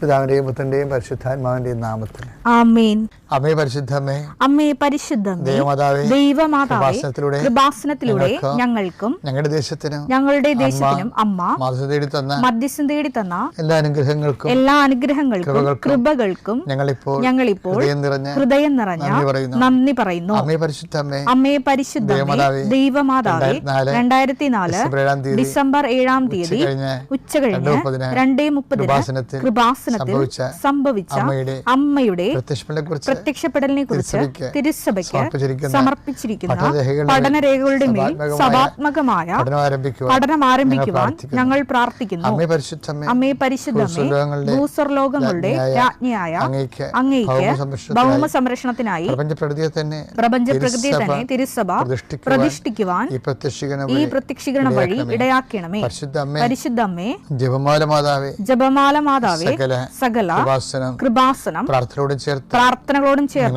പിതാവിന്റെയും പുത്രന്റെയും പരിശുദ്ധാത്മാവിന്റെയും നാമത്തിൽ ആമേൻ. അമ്മേ പരിശുദ്ധമേ, അമ്മേ പരിശുദ്ധമേ, ദൈവമാതാവേ, കൃപാസനത്തിലൂടെ ഞങ്ങൾക്കും ഞങ്ങളുടെ ദേശത്തിനും അമ്മ മധ്യസ്ഥം തേടി തന്ന എല്ലാ അനുഗ്രഹങ്ങൾക്കും കൃപകൾക്കും ഞങ്ങളിപ്പോൾ ഹൃദയം നിറഞ്ഞ നന്ദി പറയുന്നു. അമ്മേ പരിശുദ്ധമേ, ദൈവമാതാവേ, 2004 ഡിസംബർ 7 തീയതി ഉച്ചകഴിഞ്ഞ് 2:30 കൃപാസനത്തിൽ സംഭവിച്ച അമ്മയുടെ പ്രത്യക്ഷപ്പെടലിനെ കുറിച്ച് തിരുസഭയ്ക്ക് സമർപ്പിച്ചിരിക്കുന്ന പഠനരേഖകളുടെ മേൽ സഭാത്മകമായ പഠനം ആരംഭിക്കുവാൻ ഞങ്ങൾ പ്രാർത്ഥിക്കുന്നു. അമ്മേ പരിശുദ്ധമേ, ഭൂസ്വർലോകങ്ങളുടെ രാജ്ഞിയായ അങ്ങേയ്ക്ക് ഭൗമ സംരക്ഷണത്തിനായി പ്രപഞ്ചപ്രകൃതിയെ തന്നെ തിരുസഭ പ്രതിഷ്ഠിക്കുവാൻ ഈ പ്രത്യക്ഷീകരണം വഴി ഇടയാക്കണമേ. പരിശുദ്ധമ്മേ, ജപമാല മാതാവേ, സകല കൃപാസനം പ്രാർത്ഥനകളോടും ചേർത്ത്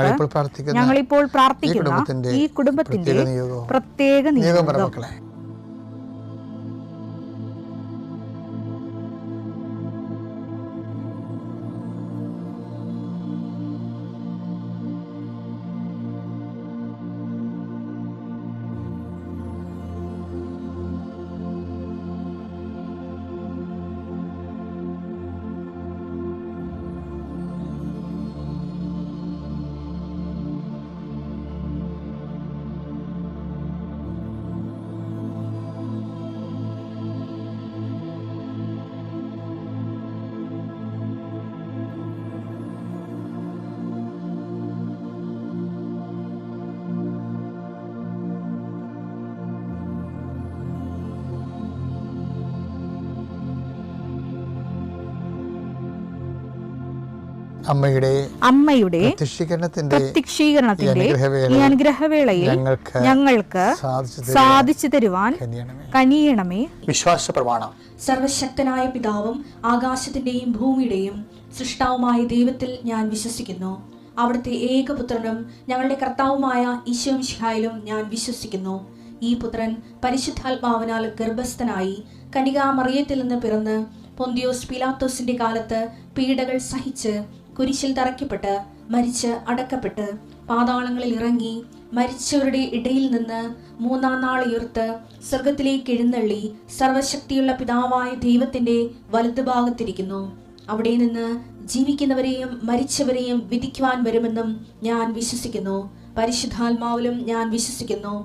ഞങ്ങളിപ്പോൾ പ്രാർത്ഥിക്കുന്ന ഈ കുടുംബത്തിന്റെ പ്രത്യേക നിയോഗം. അമ്മയുടെ പ്രത്യക്ഷീകരണത്തിന്റെ ഈ അനുഗ്രഹവേളയിൽ ഞങ്ങൾക്ക് സാധിച്ചു തരുവാൻ കനിയണമേ. വിശ്വാസ പ്രമാണം. സർവശക്തനായ പിതാവും ആകാശത്തിന്റെയും ഭൂമിയുടെയും സൃഷ്ടാവുമായ ദൈവത്തിൽ ഞാൻ വിശ്വസിക്കുന്നു. അവിടുത്തെ ഏകപുത്രനും ഞങ്ങളുടെ കർത്താവുമായ ഈശോ മിശിഹായിലും ഞാൻ വിശ്വസിക്കുന്നു. ഈ പുത്രൻ പരിശുദ്ധാത്മാവിനാൽ ഗർഭസ്ഥനായി കന്യകാമറിയത്തിൽ നിന്ന് പിറന്ന് പൊന്തിയോസ് പീലാത്തോസിന്റെ കാലത്ത് പീഡകൾ സഹിച്ച് കുരിശിൽ തറയ്ക്കപ്പെട്ട് മരിച്ച് അടക്കപ്പെട്ട് പാതാളങ്ങളിൽ ഇറങ്ങി മരിച്ചവരുടെ ഇടയിൽ നിന്ന് 3-ാം നാൾ ഉയർത്ത് സ്വർഗത്തിലേക്ക് എഴുന്നള്ളി സർവശക്തിയുള്ള പിതാവായ ദൈവത്തിന്റെ വലതുഭാഗത്തിരിക്കുന്നു. അവിടെ നിന്ന് ജീവിക്കുന്നവരെയും മരിച്ചവരെയും വിധിക്കുവാൻ വരുമെന്നും ഞാൻ വിശ്വസിക്കുന്നു. പരിശുദ്ധാത്മാവിലും ഞാൻ വിശ്വസിക്കുന്നു.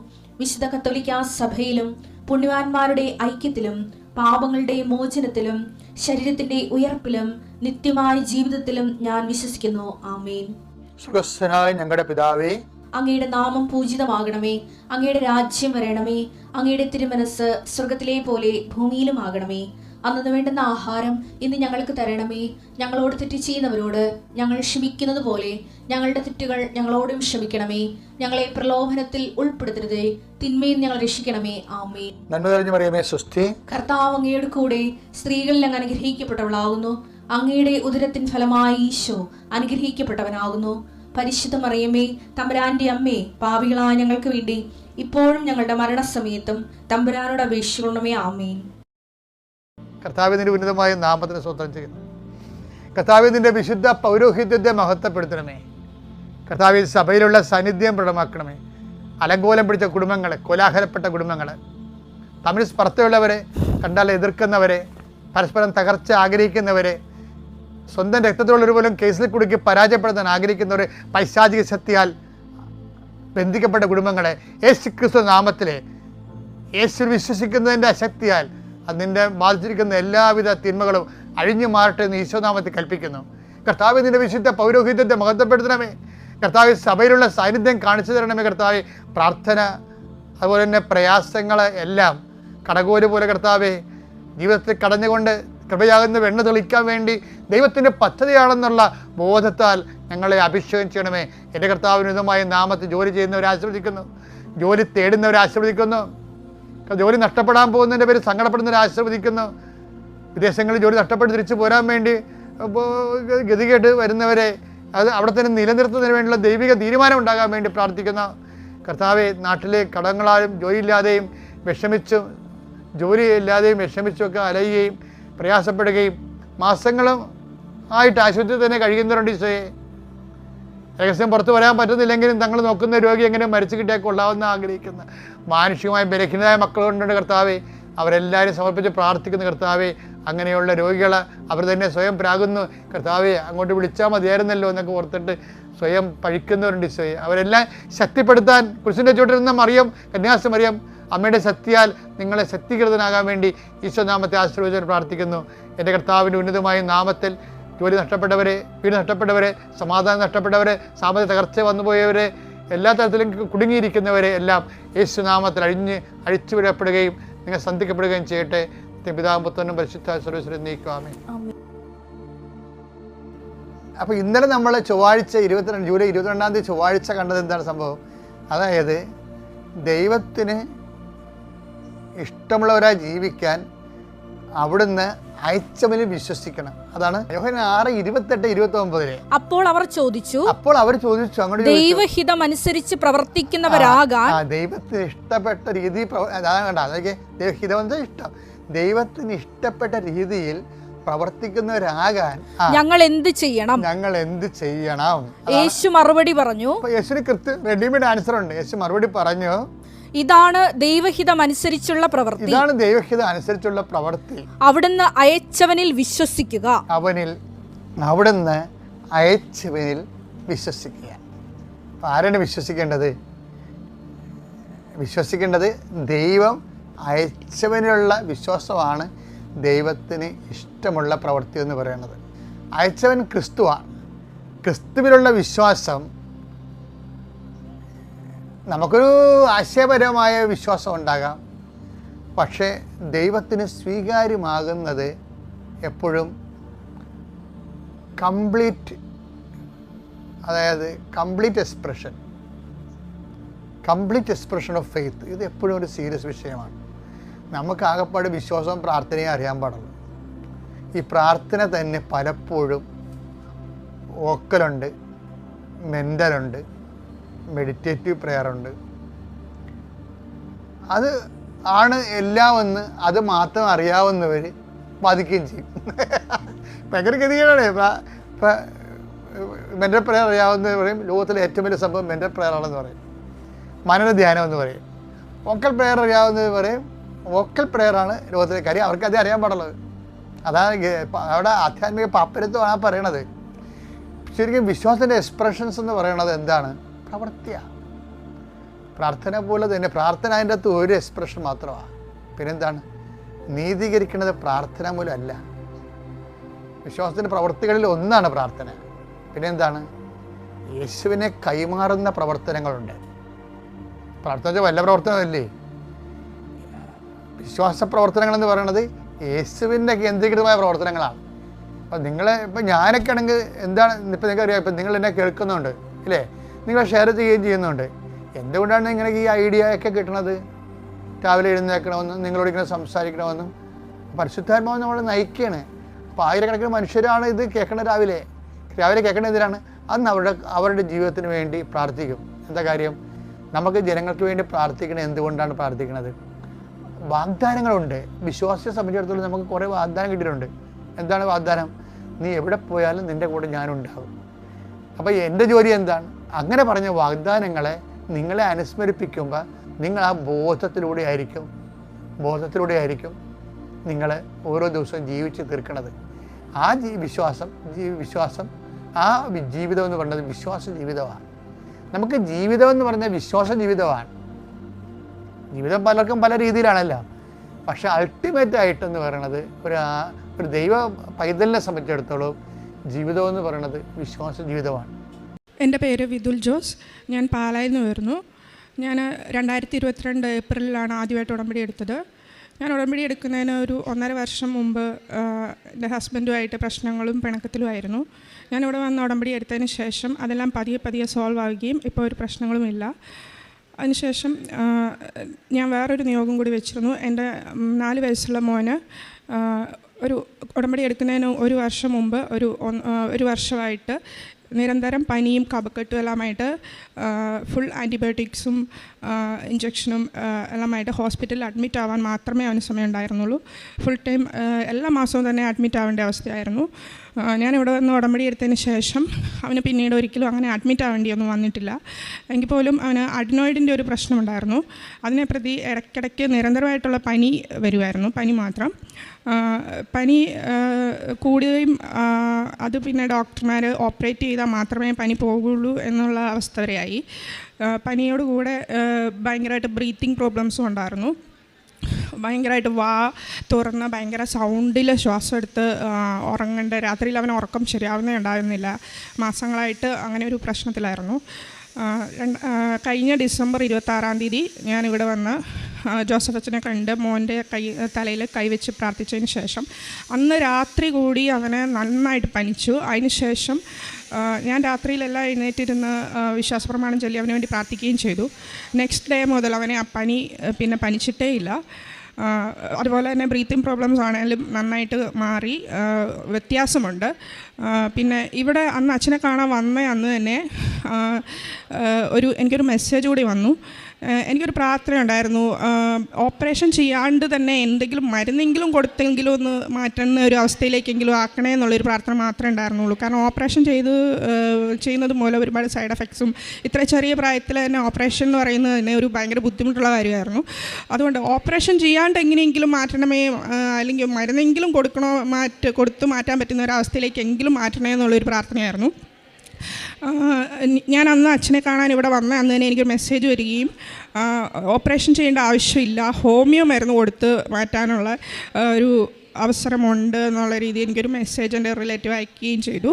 വിശുദ്ധ കത്തോലിക്കാ സഭയിലും പുണ്യവാന്മാരുടെ ഐക്യത്തിലും പാപങ്ങളുടെ മോചനത്തിലും ശരീരത്തിന്റെ ഉയർപ്പിലും നിത്യമായ ജീവിതത്തിലും ഞാൻ വിശ്വസിക്കുന്നു. ആമേൻ. സുഖസ്ഥനായ ഞങ്ങളുടെ പിതാവേ, അങ്ങയുടെ നാമം പൂജിതമാകണമേ. അങ്ങയുടെ രാജ്യം വരണമേ. അങ്ങയുടെ തിരുമനസ് സ്വർഗത്തിലെ പോലെ ഭൂമിയിലും ആകണമേ. അന്നു വേണ്ടുന്ന ആഹാരം ഇന്ന് ഞങ്ങൾക്ക് തരണമേ. ഞങ്ങളോട് തെറ്റ് ചെയ്യുന്നവരോട് ഞങ്ങൾ ക്ഷമിക്കുന്നത് പോലെ ഞങ്ങളുടെ തെറ്റുകൾ ഞങ്ങളോടും ക്ഷമിക്കണമേ. ഞങ്ങളെ പ്രലോഭനത്തിൽ ഉൾപ്പെടുത്തരുതേ, തിന്മയിൽ ഞങ്ങൾ രക്ഷിക്കണമേ. ആമേൻ. നന്മ നിറഞ്ഞ മറിയമേ, സ്വസ്തി. കർത്താവ് അങ്ങയുടെ കൂടെ സ്ത്രീകളിൽ അങ്ങ് അനുഗ്രഹിക്കപ്പെട്ടവളാകുന്നു. അങ്ങയുടെ ഉദരത്തിൻ ഫലമായി ഈശോ അനുഗ്രഹിക്കപ്പെട്ടവനാകുന്നു. പരിശുദ്ധ മറിയമേ, തമ്പുരാന്റെ അമ്മേ, പാപികളായ ഞങ്ങൾക്ക് വേണ്ടി ഇപ്പോഴും ഞങ്ങളുടെ മരണസമയത്തും തമ്പുരാനോട് അപേക്ഷിക്കണമേ. ആമേൻ. കർത്താവിന്റെ ഉന്നതമായ നാമത്തിന് സ്തോത്രം ചെയ്യുന്നു. കർത്താവിന്റെ വിശുദ്ധ പൗരോഹിത്യത്തെ മഹത്വപ്പെടുത്തണമേ. കർത്താവിൽ സഭയിലുള്ള സാന്നിധ്യം പ്രകടമാക്കണമേ. അലങ്കോലം പിടിച്ച കുടുംബങ്ങളെ, കോലാഹലപ്പെട്ട കുടുംബങ്ങൾ, തമ്മിൽ സ്പർദ്ധയുള്ളവരെ, കണ്ടാൽ എതിർക്കുന്നവരെ, പരസ്പരം തകർച്ച ആഗ്രഹിക്കുന്നവരെ, സ്വന്തം രക്തത്തിലുള്ളൊരു പോലും കേസിൽ കുടുക്കി പരാജയപ്പെടുത്താൻ ആഗ്രഹിക്കുന്നവരെ, പൈശാചിക ശക്തിയാൽ ബന്ധിക്കപ്പെട്ട കുടുംബങ്ങളെ യേശുക്രിസ്തു നാമത്തിലെ യേശു വിശ്വസിക്കുന്നതിൻ്റെ അശക്തിയാൽ അതിൻ്റെ ബാധിച്ചിരിക്കുന്ന എല്ലാവിധ തിന്മകളും അഴിഞ്ഞു മാറട്ടെ എന്ന് ഈശോനാമത്തിൽ കൽപ്പിക്കുന്നു. കർത്താവ് നിന്റെ വിശുദ്ധ പൗരോഹിത്യത്തെ മഹത്വപ്പെടുത്തണമേ. കർത്താവ് സഭയിലുള്ള സാന്നിധ്യം കാണിച്ചു തരണമേ. കർത്താവ് പ്രാർത്ഥന, അതുപോലെ തന്നെ പ്രയാസങ്ങൾ എല്ലാം കടകോല് പോലെ കർത്താവെ ജീവിതത്തിൽ കടഞ്ഞുകൊണ്ട് കൃപയാകുന്ന വെണ്ണ തെളിക്കാൻ വേണ്ടി ദൈവത്തിൻ്റെ പദ്ധതിയാണെന്നുള്ള ബോധത്താൽ ഞങ്ങളെ അഭിഷേകം ചെയ്യണമേ. എൻ്റെ കർത്താവിനുതമായ നാമത്തിൽ ജോലി ചെയ്യുന്നവരെ ആശീർവദിക്കുന്നു, ജോലി തേടുന്നവരെ ആശീർവദിക്കുന്നു, ജോലി നഷ്ടപ്പെടാൻ പോകുന്നതിൻ്റെ പേര് സങ്കടപ്പെടുന്നവരെ ആശീർവദിക്കുന്നു, വിദേശങ്ങളിൽ ജോലി നഷ്ടപ്പെട്ട് തിരിച്ചു പോരാൻ വേണ്ടി ഗതികേട്ട് വരുന്നവരെ അത് അവിടെ തന്നെ നിലനിർത്തുന്നതിന് വേണ്ടിയുള്ള ദൈവിക തീരുമാനം ഉണ്ടാകാൻ വേണ്ടി പ്രാർത്ഥിക്കുന്ന കർത്താവെ, നാട്ടിലെ കടങ്ങളാലും ജോലിയില്ലാതെയും വിഷമിച്ചും ജോലിയില്ലാതെയും വിഷമിച്ചുമൊക്കെ അലയുകയും പ്രയാസപ്പെടുകയും മാസങ്ങളും ആയിട്ട് ആശുപത്രിയിൽ തന്നെ കഴിയുന്നവരുണ്ട് ഈശോയെ. രഹസ്യം പുറത്തു വരാൻ പറ്റുന്നില്ലെങ്കിലും തങ്ങൾ നോക്കുന്ന രോഗി എങ്ങനെ മരിച്ചു കിട്ടിയാൽ കൊള്ളാവുന്ന ആഗ്രഹിക്കുന്ന മാനുഷികമായ ബലഹീനരായ മക്കളുണ്ട് കർത്താവേ. അവരെല്ലാവരും സമർപ്പിച്ച് പ്രാർത്ഥിക്കുന്ന കർത്താവേ. അങ്ങനെയുള്ള രോഗികളെ അവർ തന്നെ സ്വയം പ്രാകുന്നു കർത്താവേ. അങ്ങോട്ട് വിളിച്ചാൽ മതിയായിരുന്നല്ലോ എന്നൊക്കെ ഓർത്തിട്ട് സ്വയം പഴിക്കുന്നവരുണ്ട് ഈശോയെ. അവരെല്ലാം ശക്തിപ്പെടുത്താൻ കുരിശിൻ്റെ ചുവട്ടിരുന്ന മറിയം, കന്യാസി മറിയം അമ്മയുടെ ശക്തിയാൽ നിങ്ങളെ ശക്തീകൃതനാകാൻ വേണ്ടി ഈശോ നാമത്തെ ആശീർവദിച്ച് പ്രാർത്ഥിക്കുന്നു. എൻ്റെ കർത്താവിൻ്റെ ഉന്നതമായ നാമത്തിൽ ജോലി നഷ്ടപ്പെട്ടവരെ, വീട് നഷ്ടപ്പെട്ടവരെ, സമാധാനം നഷ്ടപ്പെട്ടവരെ, സാമ്പത്തിക തകർച്ച വന്നുപോയവരെ, എല്ലാ തരത്തിലും കുടുങ്ങിയിരിക്കുന്നവരെ എല്ലാം യേശുനാമത്തിൽ അഴിച്ചുവിടപ്പെടുകയും നിങ്ങൾ സന്ധിക്കപ്പെടുകയും ചെയ്യട്ടെ. പിതാവും പുത്രനും പരിശുദ്ധ സർവ്വീശ്വരൻ നീക്കുവാമേ. അപ്പോൾ ഇന്നലെ നമ്മൾ ചൊവ്വാഴ്ച ജൂലൈ 22-ാം തീയതി ചൊവ്വാഴ്ച കണ്ടത് എന്താണ് സംഭവം? അതായത് ദൈവത്തിന് ഇഷ്ടമുള്ളവരായി ജീവിക്കാൻ അവിടുന്ന് അയച്ചവനിൽ വിശ്വസിക്കണം. അതാണ് യോഹന്നാൻ 6:28-29. അപ്പോൾ അവർ ചോദിച്ചു അങ്ങോട്ട് ദൈവഹിതം അനുസരിച്ച് പ്രവർത്തിക്കുന്നവരാകാൻ ദൈവത്തിന് ഇഷ്ടപ്പെട്ട രീതി അതാണ് കണ്ട. അതൊക്കെ ദൈവഹിതം എന്താ ഇഷ്ടം? ദൈവത്തിന് ഇഷ്ടപ്പെട്ട രീതിയിൽ പ്രവർത്തിക്കുന്നവരാകാൻ ഞങ്ങൾ എന്ത് ചെയ്യണം? യേശു മറുപടി പറഞ്ഞു. യേശുവിന് റെഡിമെയ്ഡ് ആൻസർ ഉണ്ട്. യേശു മറുപടി പറഞ്ഞു, ഇതാണ് ദൈവഹിതം അനുസരിച്ചുള്ള പ്രവൃത്തി. അവിടുന്ന് അയച്ചവനിൽ വിശ്വസിക്കുക. അവിടുന്ന് അയച്ചവനിൽ വിശ്വസിക്കുക. ആരാണ് വിശ്വസിക്കേണ്ടത്? ദൈവം അയച്ചവനിലുള്ള വിശ്വാസമാണ് ദൈവത്തിന് ഇഷ്ടമുള്ള പ്രവൃത്തി എന്ന് പറയുന്നത്. അയച്ചവൻ ക്രിസ്തുവാണ്. ക്രിസ്തുവിലുള്ള വിശ്വാസം നമുക്കൊരു ആശയപരമായ വിശ്വാസം ഉണ്ടാകാം. പക്ഷേ ദൈവത്തിന് സ്വീകാര്യമാകുന്നത് എപ്പോഴും കംപ്ലീറ്റ് എക്സ്പ്രഷൻ ഓഫ് ഫെയ്ത്ത്. ഇത് എപ്പോഴും ഒരു സീരിയസ് വിഷയമാണ്. നമുക്ക് ആകപ്പാട് വിശ്വാസവും പ്രാർത്ഥനയും അറിയാൻ പാടുള്ളൂ. ഈ പ്രാർത്ഥന തന്നെ പലപ്പോഴും വോക്കലുണ്ട്, മെൻ്റലുണ്ട്, മെഡിറ്റേറ്റീവ് പ്രയറുണ്ട്. അത് ആണ് എല്ലാമെന്ന് അത് മാത്രം അറിയാവുന്നവർ ബാധിക്കുകയും ചെയ്യും. ഭയങ്കര ഗതികളാണ്. ഇപ്പം മെൻ്റൽ പ്രയർ അറിയാവുന്നവർ പറയും ലോകത്തിലെ ഏറ്റവും വലിയ സംഭവം മെൻ്റൽ പ്രയറാണെന്ന് പറയും, മനനധ്യാനം എന്ന് പറയും. വോക്കൽ പ്രയർ അറിയാവുന്നവർ പറയും വോക്കൽ പ്രയറാണ് ലോകത്തിലെ കാര്യം. അവർക്ക് അതേ അറിയാൻ പാടുള്ളത്. അതാണ് അവിടെ ആധ്യാത്മിക പാപ്പരത്വമാണ് പറയണത്. ശരിക്കും വിശ്വാസത്തിൻ്റെ എക്സ്പ്രഷൻസ് എന്ന് പറയുന്നത് എന്താണ്? പ്രവൃത്തിയാണ്. പ്രാർത്ഥന പോലെ തന്നെ പ്രാർത്ഥന അതിൻ്റെ അകത്ത് ഒരു എക്സ്പ്രഷൻ മാത്രമാണ്. പിന്നെന്താണ്? നീതീകരിക്കുന്നത് പ്രാർത്ഥന മൂലമല്ല. വിശ്വാസത്തിൻ്റെ പ്രവൃത്തികളിൽ ഒന്നാണ് പ്രാർത്ഥന. പിന്നെന്താണ്? യേശുവിനെ കൈമാറുന്ന പ്രവർത്തനങ്ങളുണ്ട്. പ്രാർത്ഥന വല്ല പ്രവർത്തനമല്ലേ? വിശ്വാസ പ്രവർത്തനങ്ങളെന്ന് പറയുന്നത് യേശുവിൻ്റെ കേന്ദ്രീകൃതമായ പ്രവർത്തനങ്ങളാണ്. അപ്പം ഇപ്പം ഞാനൊക്കെ ആണെങ്കിൽ എന്താണ് ഇപ്പം നിങ്ങൾക്കറിയാം. ഇപ്പം നിങ്ങൾ എന്നെ കേൾക്കുന്നുണ്ട് ഇല്ലേ? നിങ്ങൾ ഷെയർ ചെയ്യുകയും ചെയ്യുന്നുണ്ട്. എന്തുകൊണ്ടാണ് നിങ്ങൾക്ക് ഈ ഐഡിയ ഒക്കെ കിട്ടുന്നത്? രാവിലെ എഴുന്നേൽക്കണമെന്നും നിങ്ങളോട് ഇങ്ങനെ സംസാരിക്കണമെന്നും പരിശുദ്ധാത്മാവ് നമ്മളെ നയിക്കുകയാണ്. അപ്പോൾ ആയിരക്കണക്കിന് മനുഷ്യരാണ് ഇത് കേൾക്കുന്നത്. രാവിലെ കേൾക്കുന്നത് എന്തിനാണ്? അന്ന് അവരുടെ ജീവിതത്തിന് വേണ്ടി പ്രാർത്ഥിക്കും. എന്താ കാര്യം? നമുക്ക് ജനങ്ങൾക്ക് വേണ്ടി പ്രാർത്ഥിക്കണത് എന്തുകൊണ്ടാണ് പ്രാർത്ഥിക്കുന്നത്? വാഗ്ദാനങ്ങളുണ്ട്. വിശ്വാസിയെ സംബന്ധിച്ചിടത്തോളം നമുക്ക് കുറേ വാഗ്ദാനം കിട്ടിയിട്ടുണ്ട്. എന്താണ് വാഗ്ദാനം? നീ എവിടെ പോയാലും നിൻ്റെ കൂടെ ഞാനുണ്ടാകും. അപ്പോൾ എൻ്റെ ജോലി എന്താണ്? അങ്ങനെ പറഞ്ഞ വാഗ്ദാനങ്ങളെ നിങ്ങളെ അനുസ്മരിപ്പിക്കുമ്പോൾ നിങ്ങൾ ആ ബോധത്തിലൂടെ ആയിരിക്കും നിങ്ങൾ ഓരോ ദിവസവും ജീവിച്ച് തീർക്കണത്. ആ വിശ്വാസം ആ ജീവിതം എന്ന് പറയുന്നത് വിശ്വാസ ജീവിതമാണ്. നമുക്ക് ജീവിതം എന്ന് പറഞ്ഞാൽ വിശ്വാസ ജീവിതമാണ്. ജീവിതം പലർക്കും പല രീതിയിലാണല്ലോ. പക്ഷെ അൾട്ടിമേറ്റ് ആയിട്ടെന്ന് പറയുന്നത് ഒരു ദൈവ പൈതലിനെ സംബന്ധിച്ചിടത്തോളം ജീവിതം എന്ന് പറയുന്നത് വിശ്വാസ ജീവിതമാണ്. എൻ്റെ പേര് വിദുൽ ജോസ്. ഞാൻ പാലായിൽ നിന്ന് വരുന്നു. ഞാൻ 2022 ഏപ്രിലാണ് ആദ്യമായിട്ട് ഉടമ്പടി എടുത്തത്. ഞാൻ ഉടമ്പടി എടുക്കുന്നതിന് ഒരു 1.5 വർഷം മുമ്പ് എൻ്റെ ഹസ്ബൻഡുമായിട്ട് പ്രശ്നങ്ങളും പിണക്കത്തിലുമായിരുന്നു. ഞാനിവിടെ വന്ന് ഉടമ്പടി എടുത്തതിന് ശേഷം അതെല്ലാം പതിയെ സോൾവ് ആവുകയും ഇപ്പോൾ ഒരു പ്രശ്നങ്ങളുമില്ല. അതിനുശേഷം ഞാൻ വേറൊരു നിയോഗം കൂടി വെച്ചിരുന്നു. എൻ്റെ 4 വയസ്സുള്ള മോന് ഒരു ഉടമ്പടി എടുക്കുന്നതിന് 1 വർഷം മുമ്പ് ഒരു വർഷമായിട്ട് നിരന്തരം പനിയും കഫക്കെട്ടും എല്ലാമായിട്ട് ഫുൾ ആൻറ്റിബയോട്ടിക്സും ഇഞ്ചക്ഷനും എല്ലാമായിട്ട് ഹോസ്പിറ്റലിൽ അഡ്മിറ്റ് ആവാൻ മാത്രമേ അവന് സമയം ഉണ്ടായിരുന്നുള്ളൂ. ഫുൾ ടൈം എല്ലാ മാസവും തന്നെ അഡ്മിറ്റ് ആവേണ്ട അവസ്ഥയായിരുന്നു. ഞാനിവിടെ വന്ന് ഉടമ്പടി എടുത്തതിന് ശേഷം അവന് പിന്നീട് ഒരിക്കലും അങ്ങനെ അഡ്മിറ്റ് ആവേണ്ടിയൊന്നും വന്നിട്ടില്ല. എങ്കിൽ പോലും അവന് അഡിനോയിഡിൻ്റെ ഒരു പ്രശ്നമുണ്ടായിരുന്നു. അതിനെ പ്രതി ഇടയ്ക്കിടയ്ക്ക് നിരന്തരമായിട്ടുള്ള പനി വരുമായിരുന്നു, പനി മാത്രം. പനി കൂടുകയും അത് പിന്നെ ഡോക്ടർമാർ ഓപ്പറേറ്റ് ചെയ്താൽ മാത്രമേ പനി പോകുള്ളൂ എന്നുള്ള അവസ്ഥ വരെയായി. പനിയോടുകൂടെ ഭയങ്കരമായിട്ട് ബ്രീത്തിങ് പ്രോബ്ലംസും ഉണ്ടായിരുന്നു. ഭയങ്കരമായിട്ട് തുറന്ന് ഭയങ്കര സൗണ്ടിൽ ശ്വാസം എടുത്ത് ഉറങ്ങേണ്ട, രാത്രിയിൽ അവന് ഉറക്കം ശരിയാവുന്നേ ഉണ്ടായിരുന്നില്ല. മാസങ്ങളായിട്ട് അങ്ങനെ ഒരു പ്രശ്നത്തിലായിരുന്നു. കഴിഞ്ഞ ഡിസംബർ 26 ഞാനിവിടെ വന്ന് ജോസഫ് അച്ഛനെ കണ്ട് മോൻ്റെ തലയിൽ കൈവച്ച് പ്രാർത്ഥിച്ചതിന് ശേഷം അന്ന് രാത്രി കൂടി അവനെ നന്നായിട്ട് പനിച്ചു. അതിന് ശേഷം ഞാൻ രാത്രിയിലെല്ലാം എഴുന്നേറ്റിരുന്ന് വിശ്വാസപ്രമാണം ചൊല്ലി അവന് വേണ്ടി പ്രാർത്ഥിക്കുകയും ചെയ്തു. നെക്സ്റ്റ് ഡേ മുതൽ അവനെ ആ പനി പിന്നെ പനിച്ചിട്ടേ ഇല്ല. അതുപോലെ തന്നെ ബ്രീത്തിങ് പ്രോബ്ലംസ് ആണെങ്കിലും നന്നായിട്ട് മാറി, വ്യത്യാസമുണ്ട്. പിന്നെ ഇവിടെ അന്ന് അച്ഛനെ കാണാൻ വന്ന അന്ന് തന്നെ എനിക്കൊരു മെസ്സേജ് കൂടി വന്നു. എനിക്കൊരു പ്രാർത്ഥന ഉണ്ടായിരുന്നു, ഓപ്പറേഷൻ ചെയ്യാണ്ട് തന്നെ എന്തെങ്കിലും മരുന്നെങ്കിലും കൊടുത്തെങ്കിലും ഒന്ന് മാറ്റുന്ന ഒരു അവസ്ഥയിലേക്കെങ്കിലും ആക്കണേ എന്നുള്ളൊരു പ്രാർത്ഥന മാത്രമേ ഉണ്ടായിരുന്നുള്ളൂ. കാരണം ഓപ്പറേഷൻ ചെയ്യുന്നത് മൂലം ഒരുപാട് സൈഡ് എഫക്ട്സും, ഇത്ര ചെറിയ പ്രായത്തിൽ തന്നെ ഓപ്പറേഷൻ എന്ന് പറയുന്നത് തന്നെ ഒരു ഭയങ്കര ബുദ്ധിമുട്ടുള്ള കാര്യമായിരുന്നു. അതുകൊണ്ട് ഓപ്പറേഷൻ ചെയ്യാണ്ട് എങ്ങനെയെങ്കിലും മാറ്റണമേ, അല്ലെങ്കിൽ മരുന്നെങ്കിലും കൊടുത്തു മാറ്റാൻ പറ്റുന്ന ഒരു അവസ്ഥയിലേക്കെങ്കിലും മാറ്റണേ എന്നുള്ളൊരു പ്രാർത്ഥനയായിരുന്നു. ഞാൻ അന്ന് അച്ഛനെ കാണാൻ ഇവിടെ വന്ന അന്ന് തന്നെ എനിക്കൊരു മെസ്സേജ് വരികയും ഓപ്പറേഷൻ ചെയ്യേണ്ട ആവശ്യമില്ല, ഹോമിയോ മരുന്ന് കൊടുത്ത് മാറ്റാനുള്ള ഒരു അവസരമുണ്ട് എന്നുള്ള രീതിയിൽ എനിക്കൊരു മെസ്സേജ് എൻ്റെ റിലേറ്റീവ് അയക്കുകയും ചെയ്തു.